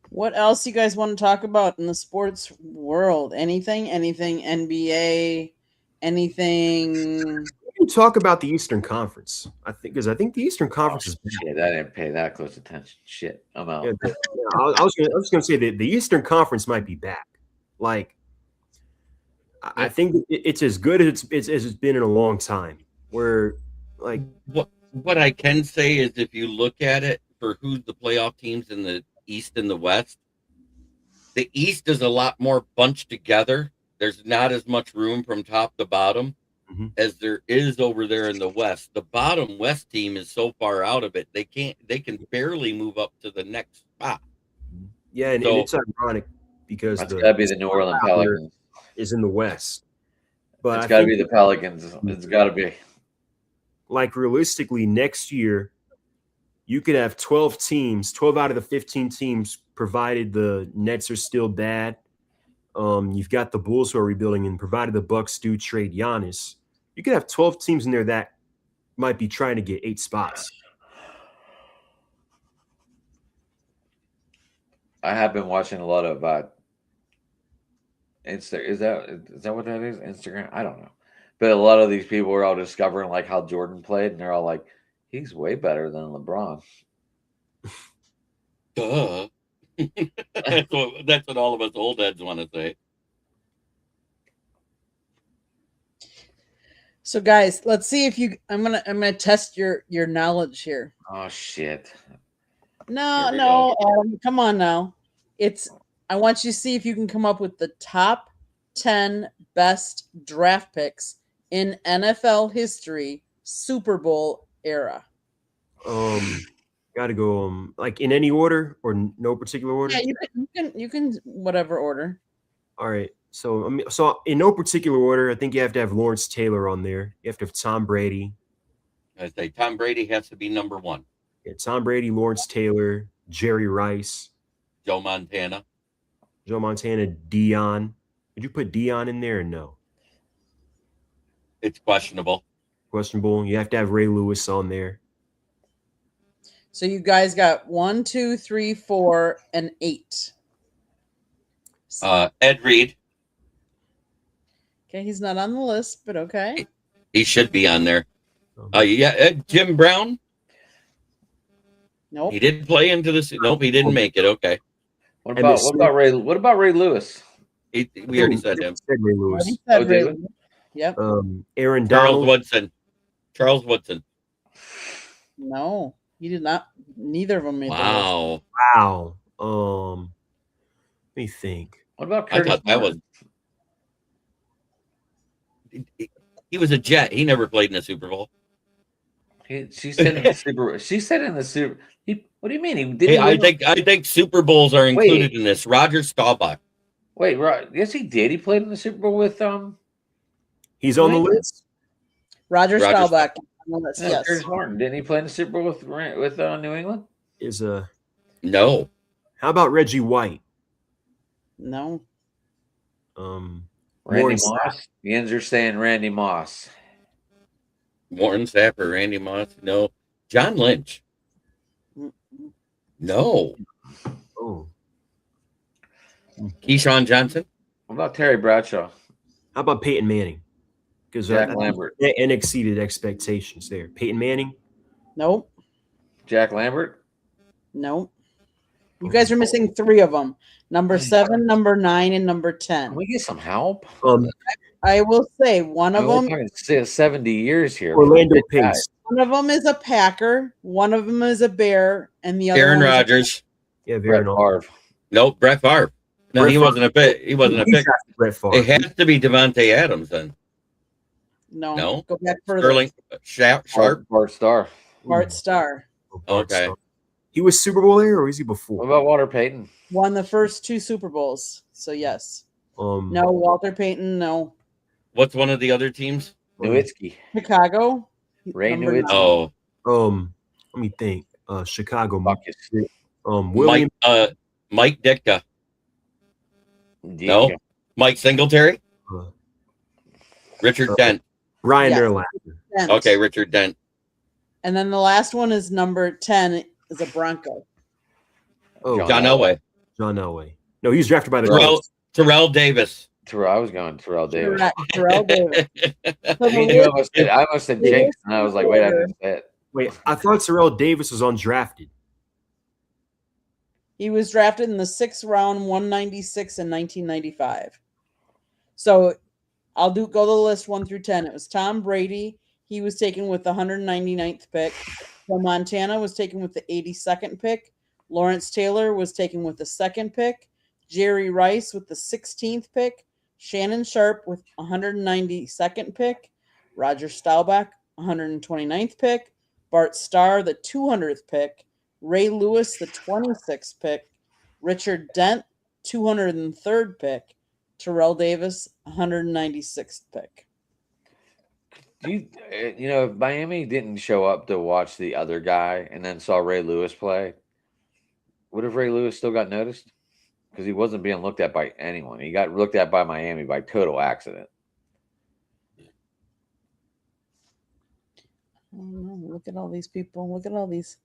What else you guys want to talk about in the sports world? Anything NBA, anything? We can talk about the Eastern Conference. I think the Eastern Conference is bad. Shit, I didn't pay that close attention. Shit, I'm out. Yeah, I was going to say that the Eastern Conference might be back. Like, I think it's as good as it's been in a long time. Where, like, what I can say is, if you look at it for who's the playoff teams in the East and the West, the East is a lot more bunched together. There's not as much room from top to bottom as there is over there in the West. The bottom West team is so far out of it, they can barely move up to the next spot. Yeah, and it's ironic because that's got to be the New Orleans Pelicans is in the West. But it's got to be the Pelicans. It's got to be. Like, realistically, next year, you could have 12 teams, 12 out of the 15 teams, provided the Nets are still bad. You've got the Bulls who are rebuilding, and provided the Bucks do trade Giannis, you could have 12 teams in there that might be trying to get 8 spots. I have been watching a lot of Insta. Is that what that is? Instagram? I don't know. But a lot of these people are all discovering like how Jordan played, and they're all like, he's way better than LeBron. Duh. That's what all of us old heads want to say. So guys, let's see if you. I'm gonna test your knowledge here. Oh shit! No, Here we no, Adam, come on now. I want you to see if you can come up with the top 10 best draft picks in NFL history, Super Bowl era. Got to go like in any order or no particular order. Yeah, you can whatever order. All right. So so in no particular order, I think you have to have Lawrence Taylor on there. You have to have Tom Brady. I say Tom Brady has to be number one. Yeah, Tom Brady, Lawrence Taylor, Jerry Rice, Joe Montana, Dion. Did you put Dion in there or no? It's questionable. Questionable. You have to have Ray Lewis on there. So you guys got 1, 2, 3, 4, and 8. Ed Reed. Okay, he's not on the list, but okay. He should be on there. Jim Brown. Nope. He did play into this. Nope, he didn't make it. Okay. What about Ray? What about Ray Lewis? We already said him. Said Ray Lewis. He said did Ray we? Lewis. Yep. Aaron Charles Donald. Woodson. Charles Woodson. No, he did not. Neither of them made the list. Wow. Wow. Let me think. What about I Curtis thought that Martin? he was a Jet. He never played in a Super Bowl. She said in the Super. She said in the Super. What do you mean? He didn't. Hey, I think Super Bowls are included in this. Roger Staubach. Wait, yes, he did. He played in the Super Bowl with He's on the list. Roger Staubach. Yes. Curtis Martin. Didn't he play in the Super Bowl with New England? No. How about Reggie White? No. Randy Moss. The ends are saying Randy Moss. Warren Sapp or Randy Moss. No. John Lynch. No. Oh. Keyshawn Johnson. What about Terry Bradshaw? How about Peyton Manning? Because Jack Lambert. And exceeded expectations there. Peyton Manning? Nope. Jack Lambert? Nope. You guys are missing 3 of them. Number 7, number 9, and number 10. Can we get some help? I will say one of them. 70 years here. Orlando Pace. One of them is a Packer. One of them is a Bear, and the other Aaron one Rodgers. Yeah, Brett Favre. Nope, Brett Favre. No, he wasn't a pick. He wasn't a pick. Brett Favre. It has to be Devontae Adams then. No. Go back further. Sterling Sharp. Bart Starr. Bart Starr. Okay. He was Super Bowl there, or was he before? What about Walter Payton? Won the first 2 Super Bowls. So yes. No, Walter Payton. No. What's one of the other teams? Nowitzki. Chicago. Ray Nowitzki. Oh. Let me think. Chicago. Buckets. William. Mike Ditka. No. Mike Singletary. Richard Dent. Ryan Erlacher. Okay, Richard Dent. And then the last one is number 10 is a Bronco. Oh, John Elway. John Elway. No, he was drafted by the Terrell Davis. I was going Terrell Davis. Terrell Davis. I must have jinxed, and I was like, wait, I missed that. Wait, I thought Terrell Davis was undrafted. He was drafted in the 6th round, 196 in 1995. So I'll go the list 1 through 10. It was Tom Brady. He was taken with the 199th pick. Joe Montana was taken with the 82nd pick. Lawrence Taylor was taken with the 2nd pick. Jerry Rice with the 16th pick. Shannon Sharp with 192nd pick. Roger Staubach, 129th pick. Bart Starr, the 200th pick. Ray Lewis, the 26th pick. Richard Dent, 203rd pick. Terrell Davis, 196th pick. If Miami didn't show up to watch the other guy and then saw Ray Lewis play, would have Ray Lewis still got noticed? Because he wasn't being looked at by anyone. He got looked at by Miami by total accident. I don't know. Look at all these people. Look at all these.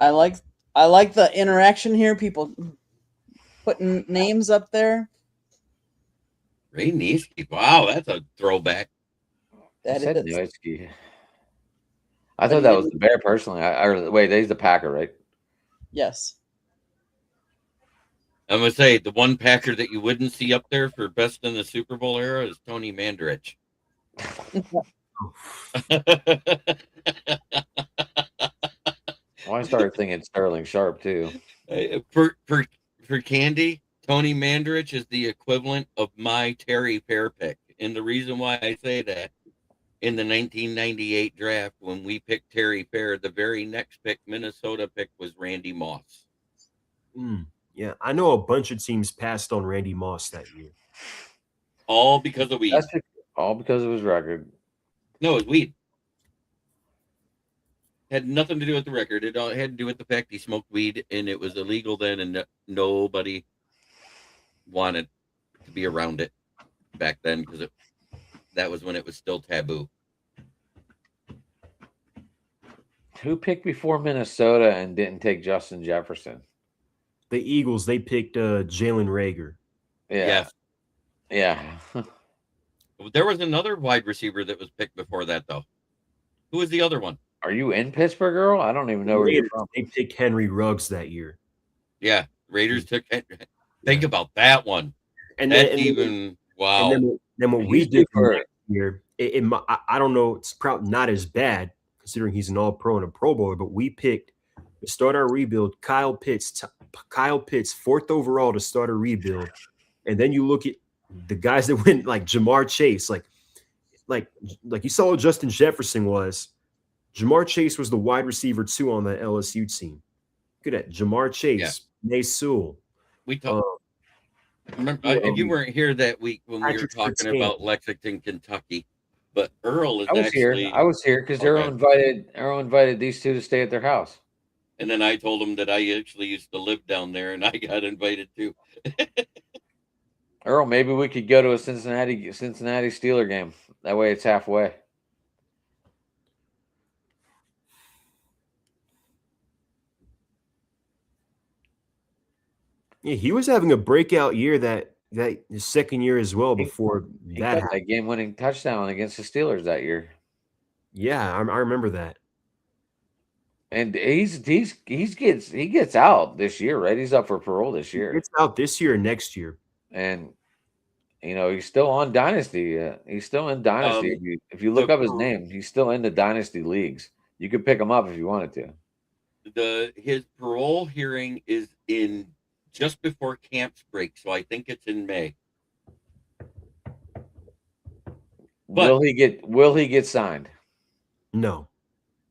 I like the interaction here. People putting names up there. Ray Neiske. Wow, that's a throwback. That said is. Nowitzki. I thought that was the Bear personally. Wait, he's the Packer, right? Yes. I'm gonna say the one Packer that you wouldn't see up there for best in the Super Bowl era is Tony Mandarich. Well, I started thinking Sterling Sharp too. For Candy, Tony Mandarich is the equivalent of my Terry Fair pick. And the reason why I say that, in the 1998 draft, when we picked Terry Fair, the very next pick, Minnesota pick, was Randy Moss. Yeah, I know a bunch of teams passed on Randy Moss that year. All because of weed. All because of his record. No, it was weed. Had nothing to do with the record. It all had to do with the fact he smoked weed, and it was illegal then, and nobody wanted to be around it back then because that was when it was still taboo. Who picked before Minnesota and didn't take Justin Jefferson? The Eagles, they picked Jalen Reagor. Yeah. Yeah. There was another wide receiver that was picked before that, though. Who was the other one? Are you in Pittsburgh, girl? I don't even know where you're from. They picked Henry Ruggs that year. Yeah, Raiders took. Think about that one. And that's then, even wow. And then what we did next year, I don't know, it's probably not as bad considering he's an All-Pro and a Pro Bowler, but we picked to start our rebuild Kyle Pitts, 4th overall to start a rebuild, and then you look at the guys that went like Jamar Chase, like you saw what Justin Jefferson was. Jamar Chase was the wide receiver 2 on the LSU team. Look at that, Jamar Chase, Nate Sewell. We talked. Remember, you weren't here that week when we were talking about Lexington, Kentucky, but Earl is actually. I was here because Earl invited these two to stay at their house. And then I told him that I actually used to live down there, and I got invited too. Earl, maybe we could go to a Cincinnati Steeler game. That way, it's halfway. Yeah, he was having a breakout year that his second year as well before he got that game-winning touchdown against the Steelers that year. Yeah, I remember that. And he gets out this year, right? He's up for parole this year. He gets out this year and next year. And he's still on Dynasty. He's still in Dynasty. If you look up his name, he's still in the Dynasty leagues. You could pick him up if you wanted to. His parole hearing is in just before camps break, so I think it's in May. But will he get signed? No.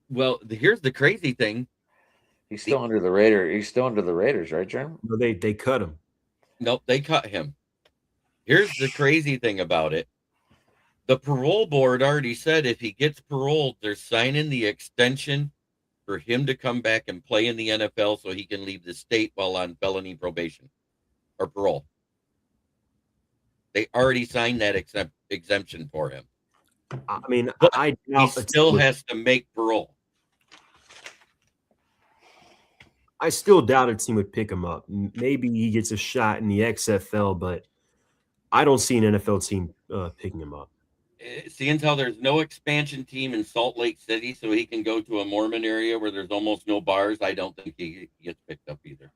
Well, here's the crazy thing. He's still under the Raiders. He's still under the Raiders, right, Jeremy? No, they cut him. Nope, they cut him. Here's the crazy thing about it. The parole board already said if he gets paroled, they're signing the extension for him to come back and play in the NFL so he can leave the state while on felony probation or parole. They already signed that exemption for him. I mean, he still has to make parole. I still doubt a team would pick him up. Maybe he gets a shot in the XFL, but I don't see an NFL team picking him up. Seeing how there's no expansion team in Salt Lake City, so he can go to a Mormon area where there's almost no bars, I don't think he gets picked up either.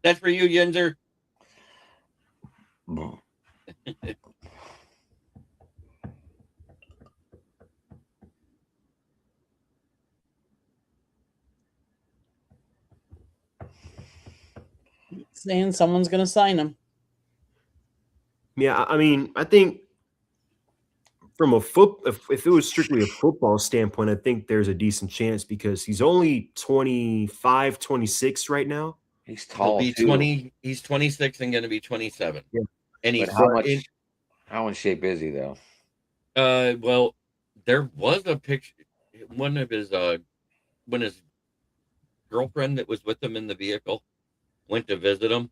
That's for you, Yinzer. Saying someone's going to sign him. Yeah, I mean, I think from if it was strictly a football standpoint, I think there's a decent chance because he's only 25, 26 right now. He's tall. He's 26 and going to be 27. Yeah. And he's how in shape is he though? Well, there was a picture. One of his when his girlfriend that was with him in the vehicle went to visit him.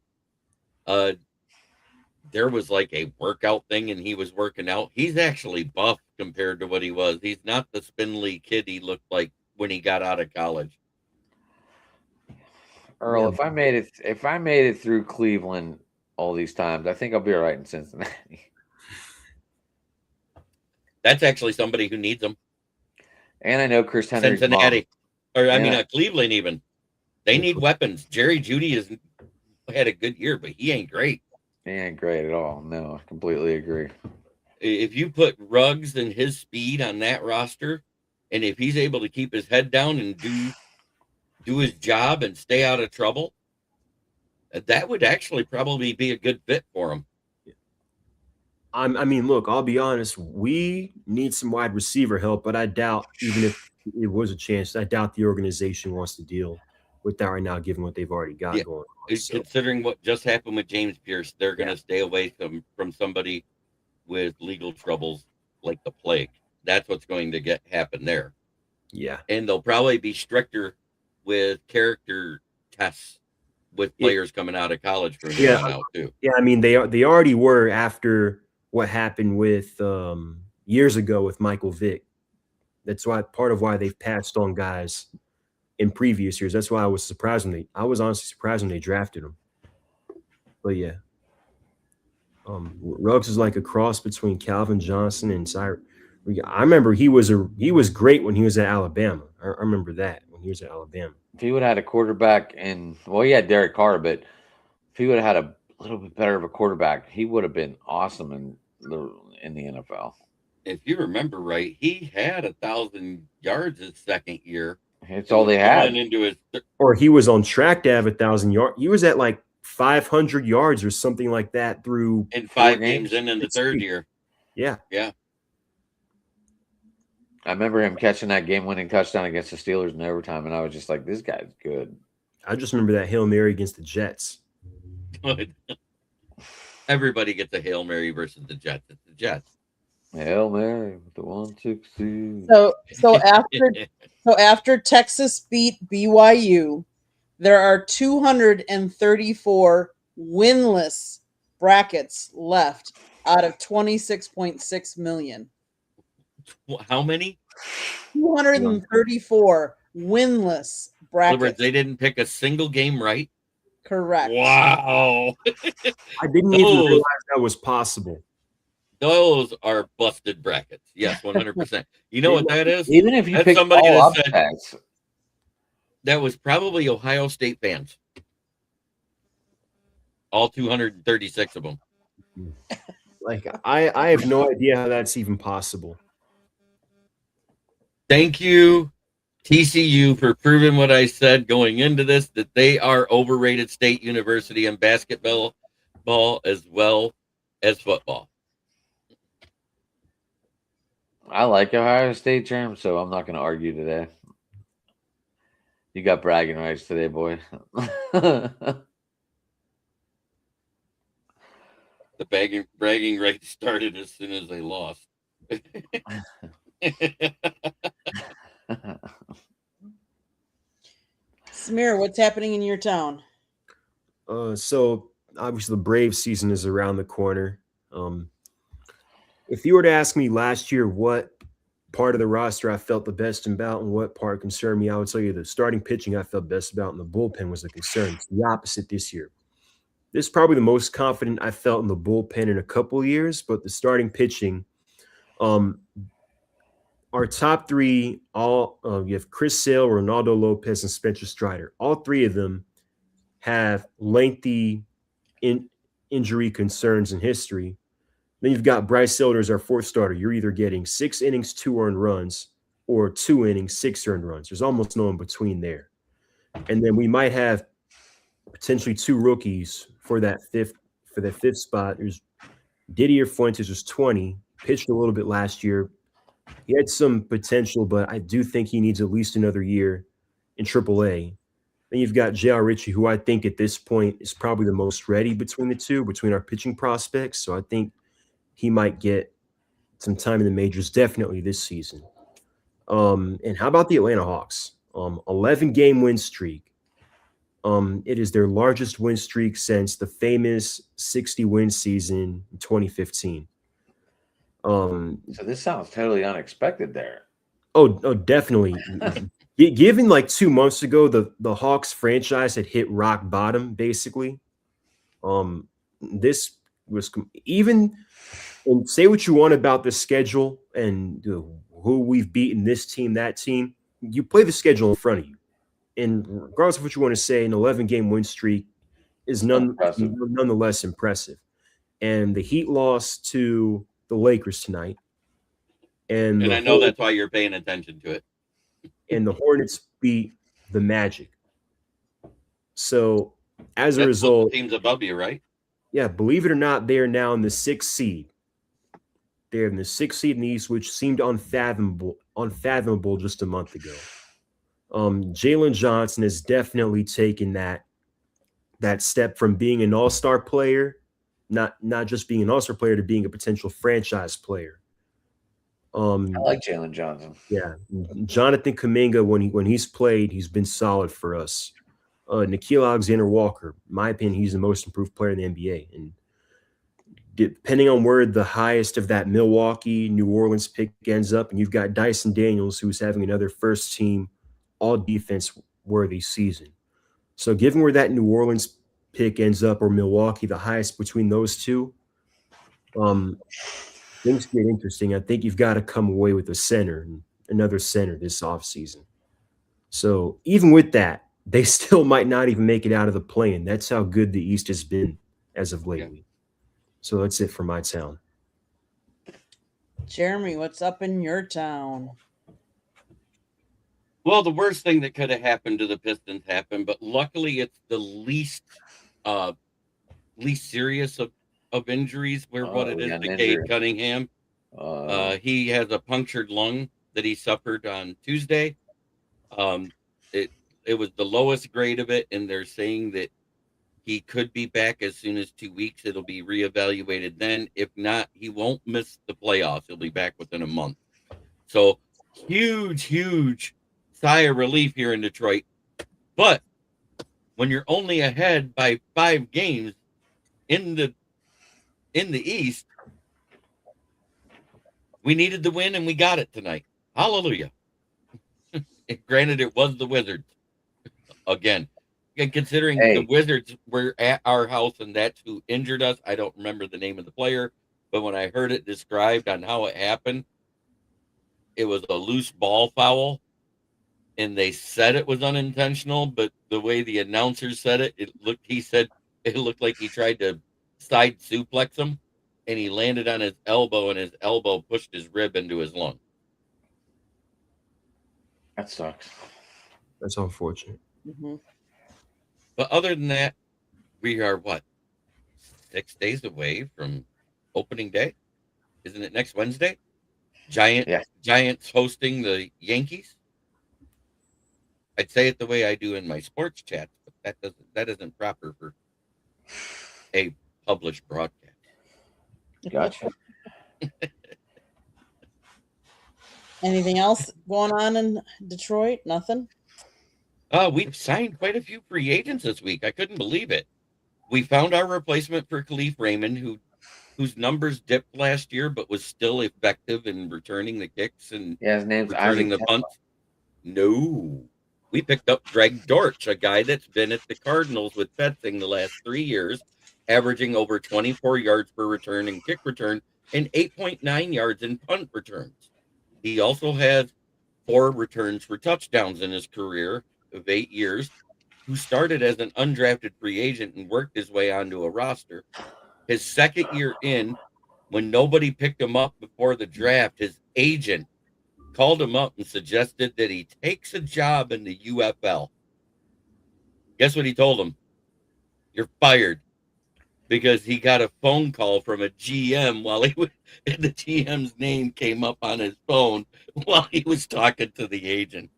There was like a workout thing and he was working out. He's actually buff compared to what he was. He's not the spindly kid he looked like when he got out of college. Earl, if I made it through Cleveland all these times, I think I'll be all right in Cincinnati. That's actually somebody who needs them. And I know Chris Henry's Cincinnati, mom. I mean Cleveland even. They need weapons. Jerry Jeudy has had a good year, but he ain't great. He ain't great at all. No, I completely agree. If you put Ruggs and his speed on that roster, and if he's able to keep his head down and do his job and stay out of trouble, that would actually probably be a good fit for him. I mean, look, I'll be honest. We need some wide receiver help, but I doubt, even if it was a chance, I doubt the organization wants to deal with that right now, given what they've already got going on. So, considering what just happened with James Pierce, they're going to stay away from somebody with legal troubles like the plague. That's what's going to happen there. Yeah. And they'll probably be stricter with character tests with players coming out of college from here on out too. Yeah, I mean, they already were after what happened with years ago with Michael Vick. That's why part of why they've passed on guys in previous years. That's why I was honestly surprised when they drafted him. But yeah, Ruggs is like a cross between Calvin Johnson and Cyrus. I remember he was great when he was at Alabama. I remember that when he was at Alabama. If he would have had a quarterback he had Derek Carr, but if he would have had a little bit better of a quarterback, he would have been awesome in the NFL. If you remember right, he had 1,000 yards his second year. It's all they had. Or he was on track to have 1,000 yards. He was at like 500 yards or something like that through in 5 games in the third year. Yeah. Yeah. I remember him catching that game-winning touchdown against the Steelers in overtime, and I was just like, this guy's good. I just remember that Hail Mary against the Jets. Everybody gets a Hail Mary versus the Jets. It's the Jets. Hail Mary with the 1-6-2. So after Texas beat BYU, there are 234 winless brackets left out of 26.6 million. How many? 234 winless brackets. They didn't pick a single game right. Correct. Wow. I didn't even realize that was possible. Those are busted brackets. Yes, 100%. You know what that is? Even if you pick somebody all that upsets. That was probably Ohio State fans. All 236 of them. Like I have no idea how that's even possible. Thank you, TCU, for proving what I said going into this, that they are overrated state university in basketball as well as football. I like Ohio State, Germ, so I'm not going to argue today. You got bragging rights today, boy. The bragging rights started as soon as they lost. Samir, what's happening in your town? So obviously the Braves season is around the corner. If you were to ask me last year what part of the roster I felt the best about and what part concerned me, I would tell you the starting pitching I felt best about and the bullpen was a concern. It's the opposite this year. This is probably the most confident I felt in the bullpen in a couple of years, but the starting pitching, our top three, you have Chris Sale, Ronaldo Lopez, and Spencer Strider. All three of them have lengthy injury concerns in history. Then you've got Bryce Elder as our fourth starter. You're either getting 6 innings, 2 earned runs, or 2 innings, 6 earned runs. There's almost no in between there. And then we might have potentially 2 rookies for that fifth spot. There's Didier Fuentes, who's 20, pitched a little bit last year. He had some potential, but I do think he needs at least another year in AAA. Then you've got J.R. Ritchie, who I think at this point is probably the most ready between the two, between our pitching prospects. So I think he might get some time in the majors definitely this season. And how about the Atlanta Hawks? 11-game win streak. It is their largest win streak since the famous 60-win season in 2015. So this sounds totally unexpected there. Oh, definitely. Given like 2 months ago, the Hawks franchise had hit rock bottom, basically. This was even And say what you want about the schedule and who we've beaten, this team, that team. You play the schedule in front of you. And regardless of what you want to say, an 11-game win streak is nonetheless impressive. And the Heat lost to the Lakers tonight. And I know that's why you're paying attention to it. And the Hornets beat the Magic. So as a result, teams above you, right? Yeah, believe it or not, they are now in the 6th seed. They're in the 6th seed in the East, which seemed unfathomable just a month ago. Jalen Johnson has definitely taken that step from being an all-star player, not just being an all-star player, to being a potential franchise player. I like Jalen Johnson. Yeah, Jonathan Kuminga, when he's played, he's been solid for us. Nickeil Alexander-Walker, in my opinion, he's the most improved player in the NBA. And depending on where the highest of that Milwaukee, New Orleans pick ends up, and you've got Dyson Daniels, who's having another first-team all-defense worthy season. So given where that New Orleans pick ends up, or Milwaukee, the highest between those two, things get interesting. I think you've got to come away with a center, another center this offseason. So even with that, they still might not even make it out of the play-in. That's how good the East has been as of lately. Yeah. So that's it for my town. Jeremy, what's up in your town? Well, the worst thing that could have happened to the Pistons happened, but luckily it's the least serious of injuries. What it is to Cade Cunningham. He has a punctured lung that he suffered on Tuesday. It was the lowest grade of it, and they're saying that he could be back as soon as 2 weeks. It'll be reevaluated then. If not, he won't miss the playoffs. He'll be back within a month. So huge sigh of relief here in Detroit. But when you're only ahead by 5 games in the East, we needed the win and we got it tonight. Hallelujah. Granted, it was the Wizards again. And considering the Wizards were at our house and that's who injured us, I don't remember the name of the player, but when I heard it described on how it happened, it was a loose ball foul, and they said it was unintentional, but the way the announcer said it, it looked like he tried to side suplex him, and he landed on his elbow, and his elbow pushed his rib into his lung. That sucks. That's unfortunate. Mm-hmm. But other than that, we are 6 days away from opening day? Isn't it next Wednesday? Giants hosting the Yankees. I'd say it the way I do in my sports chat, but that isn't proper for a published broadcast. Gotcha. Anything else going on in Detroit? Nothing? We've signed quite a few free agents this week. I couldn't believe it. We found our replacement for Khalif Raymond, whose numbers dipped last year, but was still effective in returning the kicks and his name's returning the punts. No. We picked up Greg Dortch, a guy that's been at the Cardinals with fencing the last 3 years, averaging over 24 yards per return in kick return and 8.9 yards in punt returns. He also has 4 returns for touchdowns in his career of 8 years, who started as an undrafted free agent and worked his way onto a roster. His second year in, when nobody picked him up before the draft, his agent called him up and suggested that he takes a job in the UFL. Guess what he told him? You're fired. Because he got a phone call from a GM while he was, and the GM's name came up on his phone while he was talking to the agent.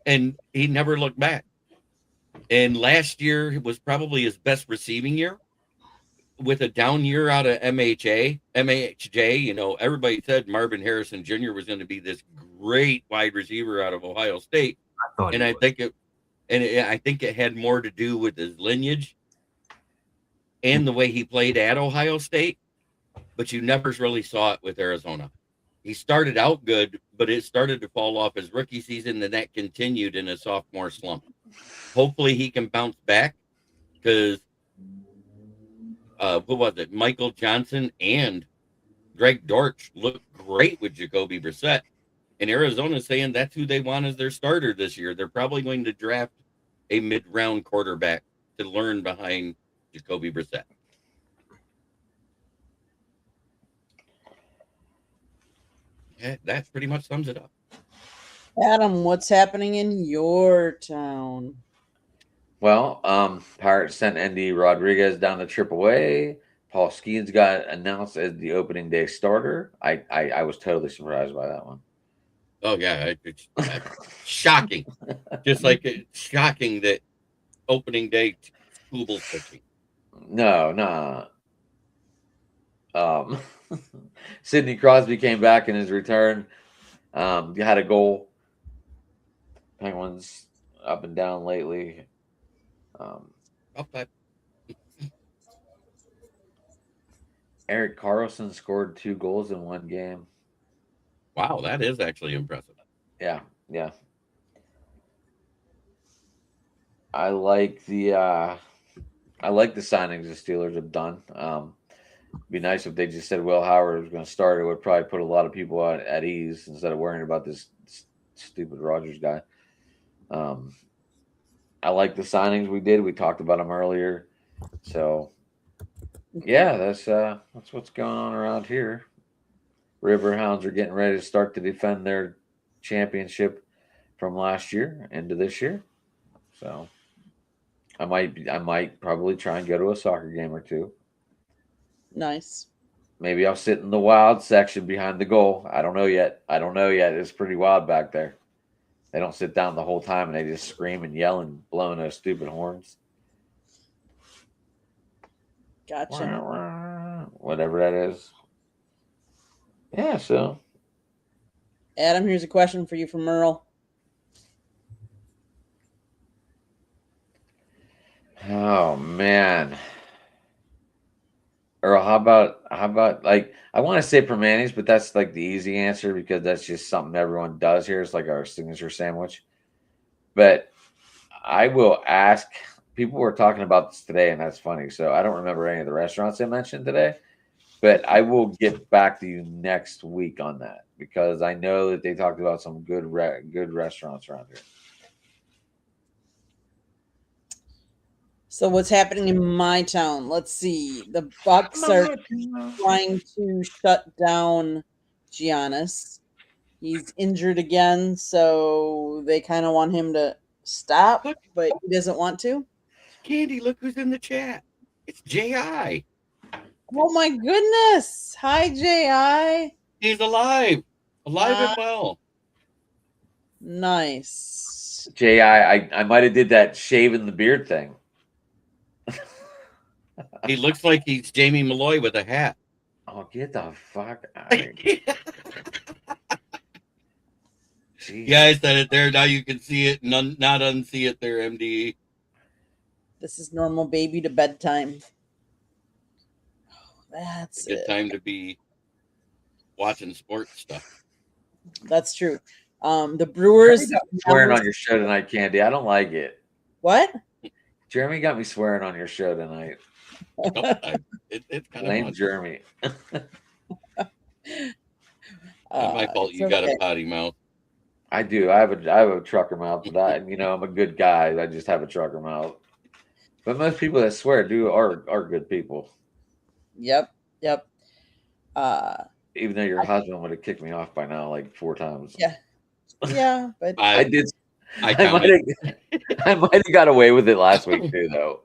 And he never looked back. And last year was probably his best receiving year, with a down year out of MHJ. Everybody said Marvin Harrison Jr. was going to be this great wide receiver out of Ohio State. I think it had more to do with his lineage and the way he played at Ohio State, but you never really saw it with Arizona. He started out good, but it started to fall off his rookie season, and that continued in a sophomore slump. Hopefully he can bounce back, because who was it? Michael Johnson and Greg Dortch looked great with Jacoby Brissett. And Arizona's saying that's who they want as their starter this year. They're probably going to draft a mid-round quarterback to learn behind Jacoby Brissett. Yeah, that pretty much sums it up. Adam, what's happening in your town? Well, Pirates sent Andy Rodriguez down to AAA. Paul Skeens got announced as the opening day starter. I was totally surprised by that one. Oh yeah, it's shocking. Just like it's shocking that opening day Skubal pitching. No. Sidney Crosby came back in his return. Had a goal. Penguins up and down lately. Erik Karlsson scored 2 goals in one game. Wow, that is actually impressive. Yeah. I like the signings the Steelers have done. It'd be nice if they just said Will Howard was going to start. It would probably put a lot of people at ease instead of worrying about this stupid Rodgers guy. I like the signings we did. We talked about them earlier. So, yeah, that's what's going on around here. Riverhounds are getting ready to start to defend their championship from last year into this year. So, I might probably try and go to a soccer game or two. Nice. Maybe I'll sit in the wild section behind the goal. I don't know yet. It's pretty wild back there. They don't sit down the whole time and they just scream and yell and blowing those stupid horns. Gotcha. Whatever that is. Yeah, so. Adam, here's a question for you from Merle. Oh, man. Earl, how about like, I want to say Permanis, but that's like the easy answer because that's just something everyone does here. It's like our signature sandwich. But I will ask, people were talking about this today, and that's funny. So I don't remember any of the restaurants they mentioned today, but I will get back to you next week on that because I know that they talked about some good restaurants around here. So what's happening in my town? Let's see. The Bucks are trying to shut down Giannis. He's injured again, so they kind of want him to stop, but he doesn't want to. Candy, look who's in the chat. It's J.I. Oh my goodness. Hi, J.I. He's alive. And well. Nice. J.I., I might have did that shaving the beard thing. He looks like he's Jamie Malloy with a hat. Oh, get the fuck out of here. Yeah, I said it there. Now you can see it, not unsee it there, MD. This is normal baby to bedtime. That's a good time to be watching sports stuff. That's true. The Brewers swearing on your show tonight, Candy. I don't like it. What? Jeremy got me swearing on your show tonight. It's kind Blame of Jeremy. My fault. You got a potty mouth. I do. I have a trucker mouth, but I'm a good guy. I just have a trucker mouth. But most people that swear are good people. Yep. Even though your husband would have kicked me off by now like 4 times. Yeah, but I did. I might have got away with it last week too, though.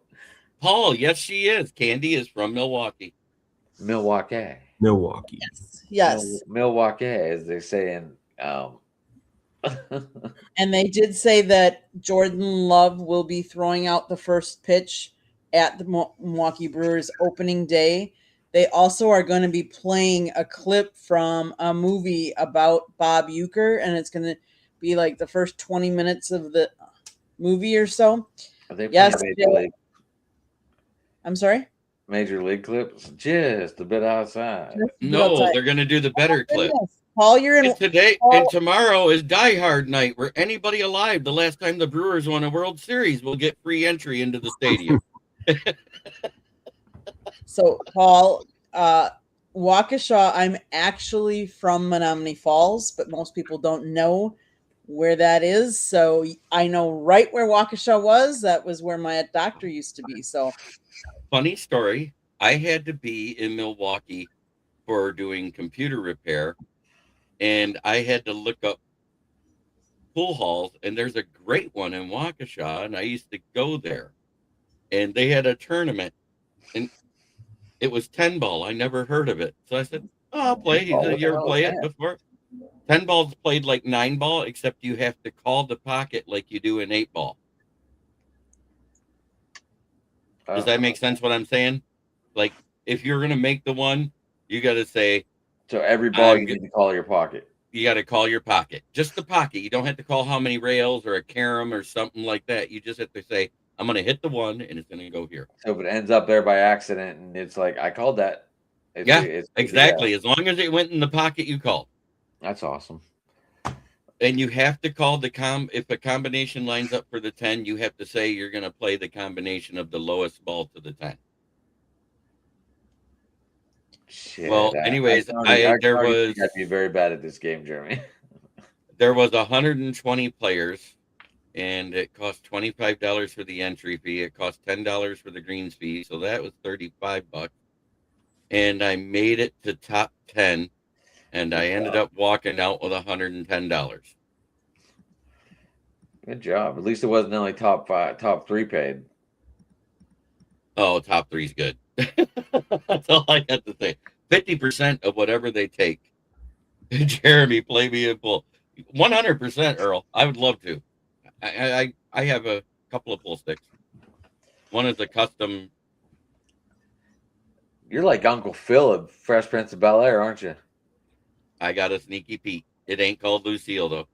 Paul, yes, she is. Candy is from Milwaukee. Milwaukee. Yes. Milwaukee, as they say in. And they did say that Jordan Love will be throwing out the first pitch at the Milwaukee Brewers opening day. They also are going to be playing a clip from a movie about Bob Uecker, and it's going to be like the first 20 minutes of the movie or so. Yes. I'm sorry? Major League clips? Just a bit outside. No, they're going to do the better clip. Paul, you're in. And today and tomorrow is Die Hard night, where anybody alive the last time the Brewers won a World Series will get free entry into the stadium. So, Paul, Waukesha, I'm actually from Menominee Falls, but most people don't know where that is. So I know right where Waukesha was. That was where my doctor used to be. So funny story. I had to be in Milwaukee for doing computer repair, and I had to look up pool halls, and there's a great one in Waukesha, and I used to go there. And they had a tournament, and it was 10 ball. I never heard of it. So I said, "Oh, I'll play." He said, "You ever play it before?" 10 ball's played like 9 ball, except you have to call the pocket like you do in 8 ball. Does that make sense what I'm saying? Like, if you're going to make the one, you got to say. So every ball you need to call your pocket. You got to call your pocket. Just the pocket. You don't have to call how many rails or a carom or something like that. You just have to say, I'm going to hit the one, and it's going to go here. So if it ends up there by accident, and it's like, I called that. It's exactly. As long as it went in the pocket, you called. That's awesome. And you have to call if a combination lines up for the 10, you have to say you're going to play the combination of the lowest ball to the 10. Shit, well, anyways, I'd be very bad at this game, Jeremy. There was 120 players, and it cost $25 for the entry fee. It cost $10 for the greens fee, so that was $35. And I made it to top 10, and I ended up walking out with $110. Good job. At least it wasn't only top 3 paid. Oh, top 3's good. That's all I have to say. 50% of whatever they take. Jeremy, play me in pool. 100%, Earl. I would love to. I have a couple of pool sticks. One is a custom. You're like Uncle Phil of Fresh Prince of Bel-Air, aren't you? I got a sneaky Pete. It ain't called Lucille, though.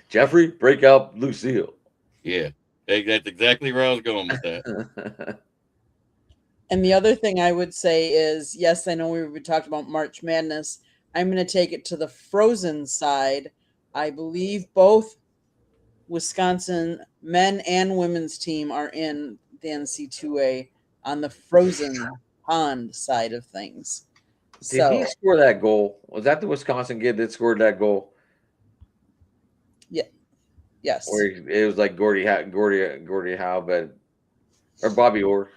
Jeffrey, break out Lucille. Yeah, that's exactly where I was going with that. And the other thing I would say is, yes, I know we talked about March Madness. I'm going to take it to the frozen side. I believe both Wisconsin men and women's team are in the NC2A on the frozen pond side of things. Did he score that goal? Was that the Wisconsin kid that scored that goal? Yeah. Yes. Or it was like Gordie Howe, or Bobby Orr,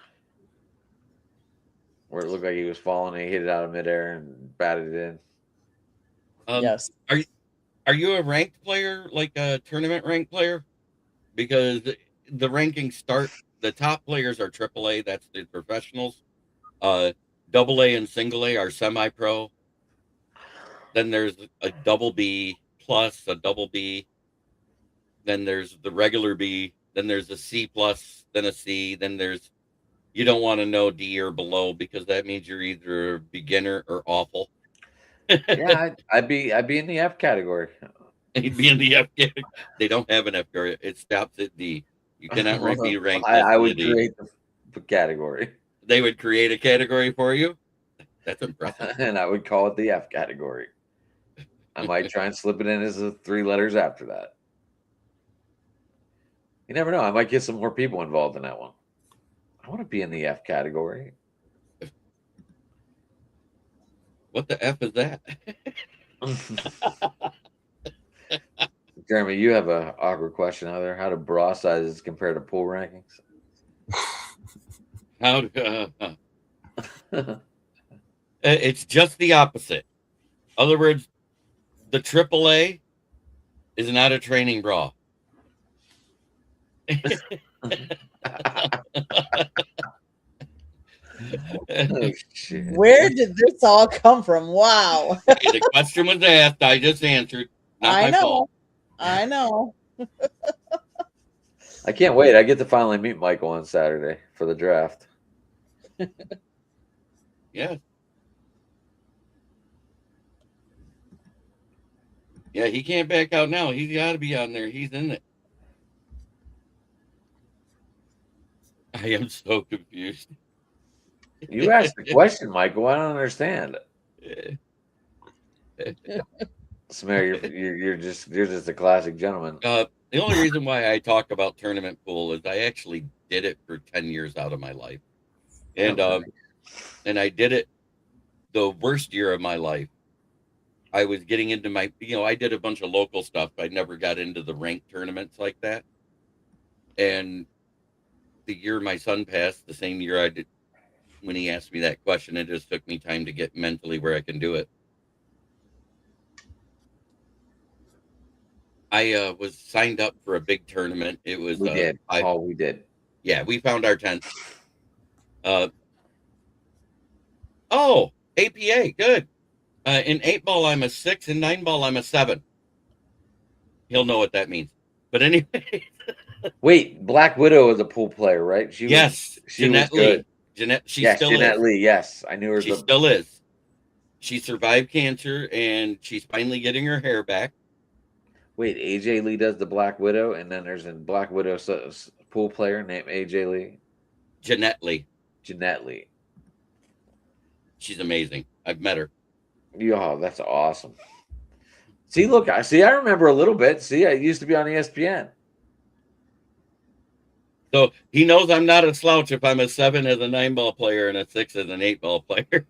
where it looked like he was falling and he hit it out of midair and batted it in. Yes. Are you a ranked player, like a tournament ranked player? Because the rankings start, the top players are AAA, that's the professionals. AA and single A are semi-pro. Then there's a double B plus, a double B. Then there's the regular B. Then there's a C plus, then a C. Then there's, you don't want to know D or below because that means you're either a beginner or awful. Yeah, I'd be in the F category. You'd be in the F category. They don't have an F category. It stops at D. You cannot be ranked. I would create the category. They would create a category for you? That's impressive. And I would call it the F category. I might try and slip it in as 3 letters after that. You never know. I might get some more people involved in that one. I want to be in the F category. What the F is that? Jeremy, you have an awkward question out there. How do bra sizes compare to pool rankings? How it's just the opposite. In other words, the AAA is not a training bra. Oh, shit. Where did this all come from? Wow. The question was asked. I just answered. I know. I can't wait. I get to finally meet Michael on Saturday for the draft. Yeah. Yeah, he can't back out now. He's got to be on there. He's in it. I am so confused. You asked the question, Michael. I don't understand. Samir, you're just a classic gentleman. The only reason why I talk about tournament pool is I actually did it for 10 years out of my life. And and I did it the worst year of my life. I was getting into my, I did a bunch of local stuff. I never got into the ranked tournaments like that. And the year my son passed, the same year I did, when he asked me that question, it just took me time to get mentally where I can do it. I was signed up for a big tournament. It was we did. We did. Yeah, we found our 10th. APA, good. In 8-ball, I'm a 6. In 9-ball, I'm a 7. He'll know what that means. But anyway. Wait, Black Widow was a pool player, right? She Jeanette Lee. Jeanette, Jeanette Lee. Yes, I knew her. She still is. She survived cancer, and she's finally getting her hair back. Wait, AJ Lee does the Black Widow, and then there's a Black Widow pool player named AJ Lee. Jeanette Lee. Jeanette Lee. She's amazing. I've met her. Oh, that's awesome. See, look, I remember a little bit. See, I used to be on ESPN. So he knows I'm not a slouch if I'm a 7 as a 9-ball player and a 6 as an 8-ball player.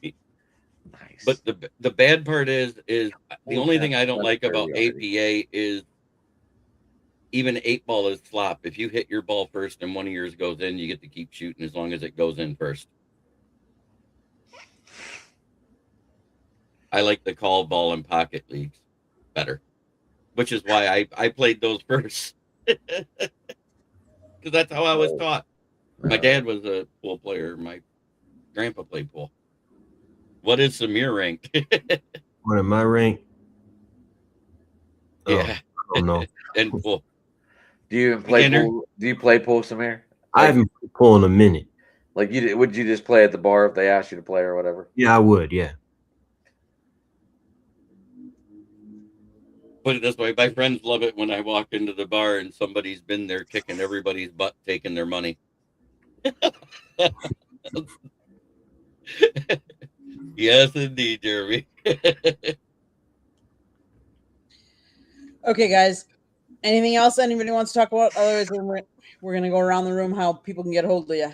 Nice. But the bad part is the only thing I don't like about APA is even 8-ball is flop. If you hit your ball first and one of yours goes in, you get to keep shooting as long as it goes in first. I like the call ball and pocket leagues better, which is why I played those first. Because that's how I was taught. My dad was a pool player. My grandpa played pool. What is Samir rank? What am I ranked? Yeah. I don't know. And pool. Do you even play pool? Do you play pool, Samir? I haven't played pool in a minute. Like would you just play at the bar if they asked you to play or whatever? Yeah, I would. Yeah. Put it this way, my friends love it when I walk into the bar and somebody's been there kicking everybody's butt, taking their money. Yes, indeed, Jeremy. Okay, guys. Anything else anybody wants to talk about? Otherwise, we're going to go around the room how people can get a hold of you.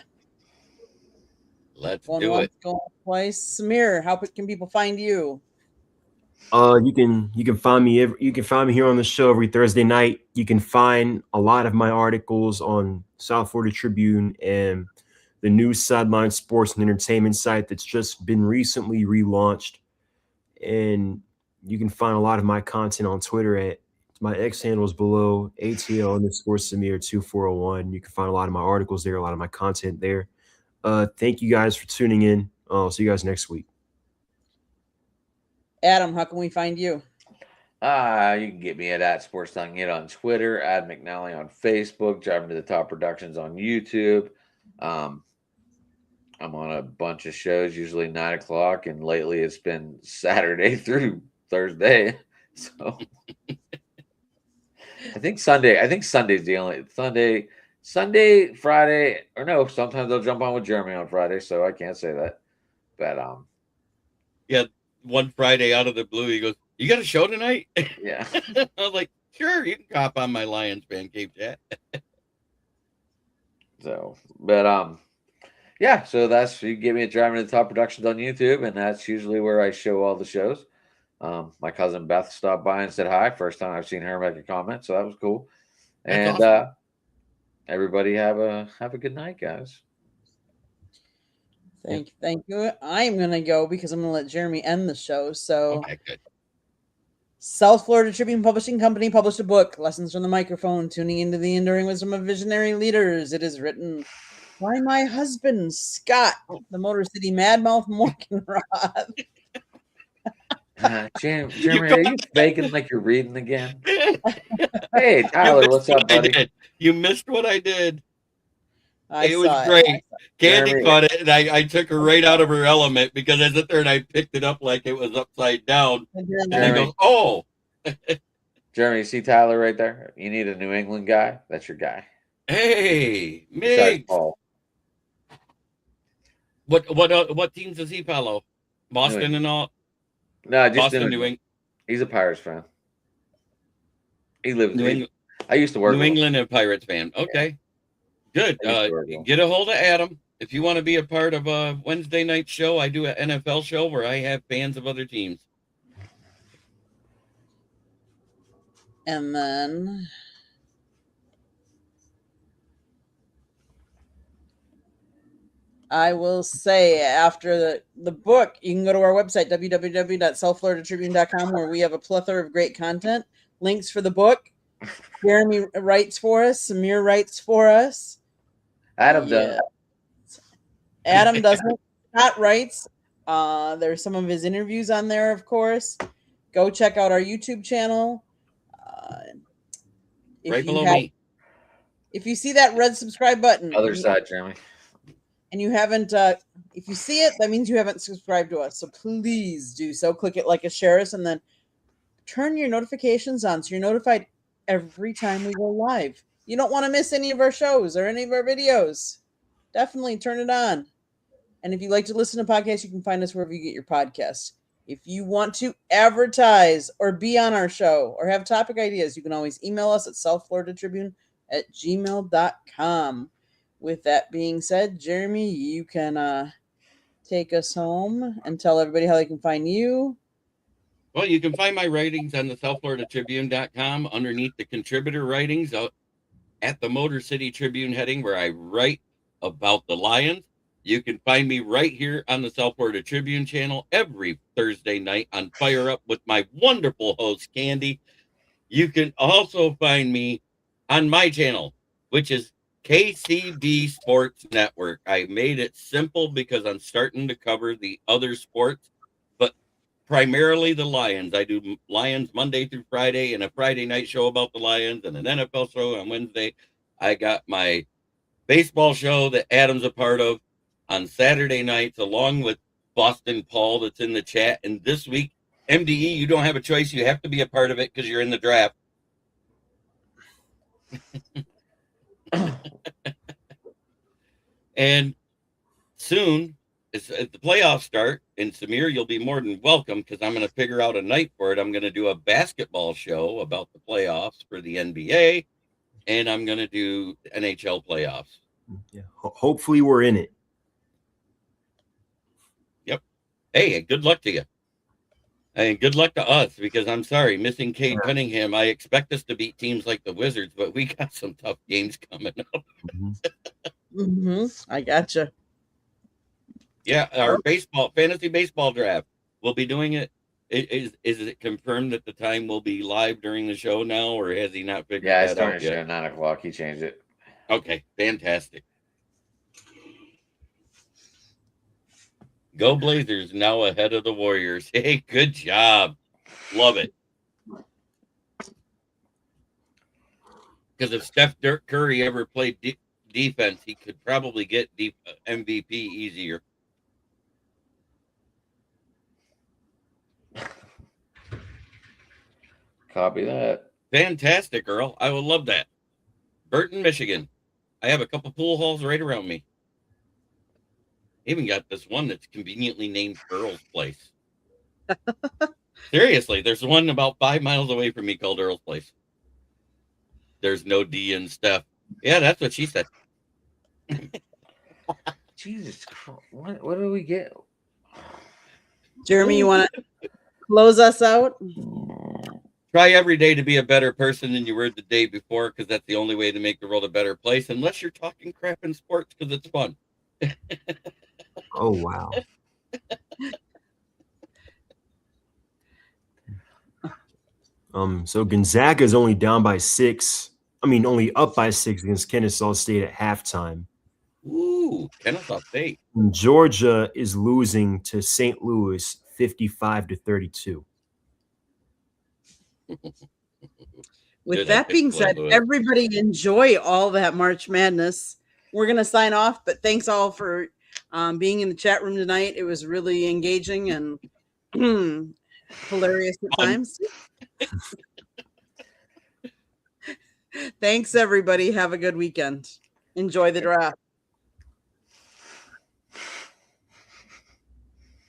Let's do it. Going twice. Samir, how can people find you? You can find me here on the show every Thursday night. You can find a lot of my articles on South Florida Tribune and the new Sideline Sports and Entertainment site that's just been recently relaunched. And you can find a lot of my content on Twitter at my X handles below ATL_Samir2401. You can find a lot of my articles there, a lot of my content there. Thank you guys for tuning in. I'll see you guys next week. Adam, how can we find you? You can get me at Sports Talking It on Twitter, Ad McNally on Facebook, Driving to the Top Productions on YouTube. I'm on a bunch of shows, usually 9 o'clock, and lately it's been Saturday through Thursday. So I think Sunday's the only Sunday, Friday, or no, sometimes they'll jump on with Jeremy on Friday, so I can't say that. But yeah, one Friday out of the blue, he goes, "You got a show tonight?" Yeah. I was like, "Sure, you can cop on my Lions Fan Cave chat." So, but yeah, so you can get me at Driving to the Top Productions on YouTube, and that's usually where I show all the shows. My cousin Beth stopped by and said hi. First time I've seen her make a comment, so that was cool. That's and awesome. Everybody have a good night, guys. Thank you. I'm gonna go because I'm gonna let Jeremy end the show. So okay, good. South Florida Tribune Publishing Company published a book, Lessons from the Microphone, Tuning into the Enduring Wisdom of Visionary Leaders. It is written by my husband, Scott, the Motor City Madmouth Morganrod. Jeremy, are you faking like you're reading again? Hey, Tyler, what's up, buddy? You missed what I did. It was great. Candy caught it, and I took her right out of her element because I sit there and I picked it up like it was upside down. And I go, "Oh." Jeremy, you see Tyler right there? You need a New England guy? That's your guy. Hey, Migs. What teams does he follow? Boston and all? No, just Boston, New England. He's a Pirates fan. He lives New England. I used to work New England and Pirates fan. Okay. Good. Get a hold of Adam. If you want to be a part of a Wednesday night show, I do an NFL show where I have fans of other teams. And then I will say after the book, you can go to our website, www.southfloridatribune.com, where we have a plethora of great content. Links for the book. Jeremy writes for us. Samir writes for us. Adam does. Adam doesn't. Scott writes. There's some of his interviews on there, of course. Go check out our YouTube channel. Right below me. If you see that red subscribe button. Other side, Jeremy. And you haven't, if you see it, that means you haven't subscribed to us. So please do so. Click it, like, a share us, and then turn your notifications on so you're notified every time we go live. You don't want to miss any of our shows or any of our videos. Definitely turn it on. And if you like to listen to podcasts, you can find us wherever you get your podcasts. If you want to advertise or be on our show or have topic ideas, you can always email us at southfloridatribune@gmail.com. With that being said, Jeremy, you can take us home and tell everybody how they can find you. Well, you can find my writings on the southfloridatribune.com underneath the contributor writings at the Motor City Tribune heading, where I write about the Lions. You can find me right here on the South Florida Tribune channel every Thursday night on Fire Up with my wonderful host, Candy. You can also find me on my channel, which is KCB Sports Network. I made it simple because I'm starting to cover the other sports, but primarily the Lions. I do Lions Monday through Friday and a Friday night show about the Lions and an NFL show on Wednesday. I got my baseball show that Adam's a part of on Saturday nights, along with Boston Paul that's in the chat. And this week, MDE, you don't have a choice. You have to be a part of it because you're in the draft. And soon, as the playoffs start, and Samir, you'll be more than welcome because I'm going to figure out a night for it. I'm going to do a basketball show about the playoffs for the NBA, and I'm going to do NHL playoffs. Yeah, hopefully we're in it. Yep. Hey, good luck to you. And good luck to us, because I'm sorry, missing Cade Cunningham. I expect us to beat teams like the Wizards, but we got some tough games coming up. I gotcha. Yeah, our fantasy baseball draft. We'll be doing it. Is it confirmed that the time will be live during the show now, or has he not figured that out yet? Yeah, it's starting at 9 o'clock. He changed it. Okay, fantastic. Go Blazers, now ahead of the Warriors. Hey, good job. Love it. Because if Steph Curry ever played defense, he could probably get MVP easier. Copy that. Fantastic, Earl. I would love that. Burton, Michigan. I have a couple pool halls right around me. Even got this one that's conveniently named Earl's Place. Seriously, there's one about 5 miles away from me called Earl's Place. There's no D in Steph. Yeah, that's what she said. Jesus Christ. What do we get? Jeremy, you want to close us out? Try every day to be a better person than you were the day before, because that's the only way to make the world a better place, unless you're talking crap in sports, because it's fun. Oh, wow. So Gonzaga is only down by 6. I mean, only up by 6 against Kennesaw State at halftime. Ooh, Kennesaw State. And Georgia is losing to St. Louis 55-32. With that being said, everybody enjoy all that March Madness. We're going to sign off, but thanks all for being in the chat room tonight. It was really engaging and hilarious at times. Thanks, everybody. Have a good weekend. Enjoy the draft.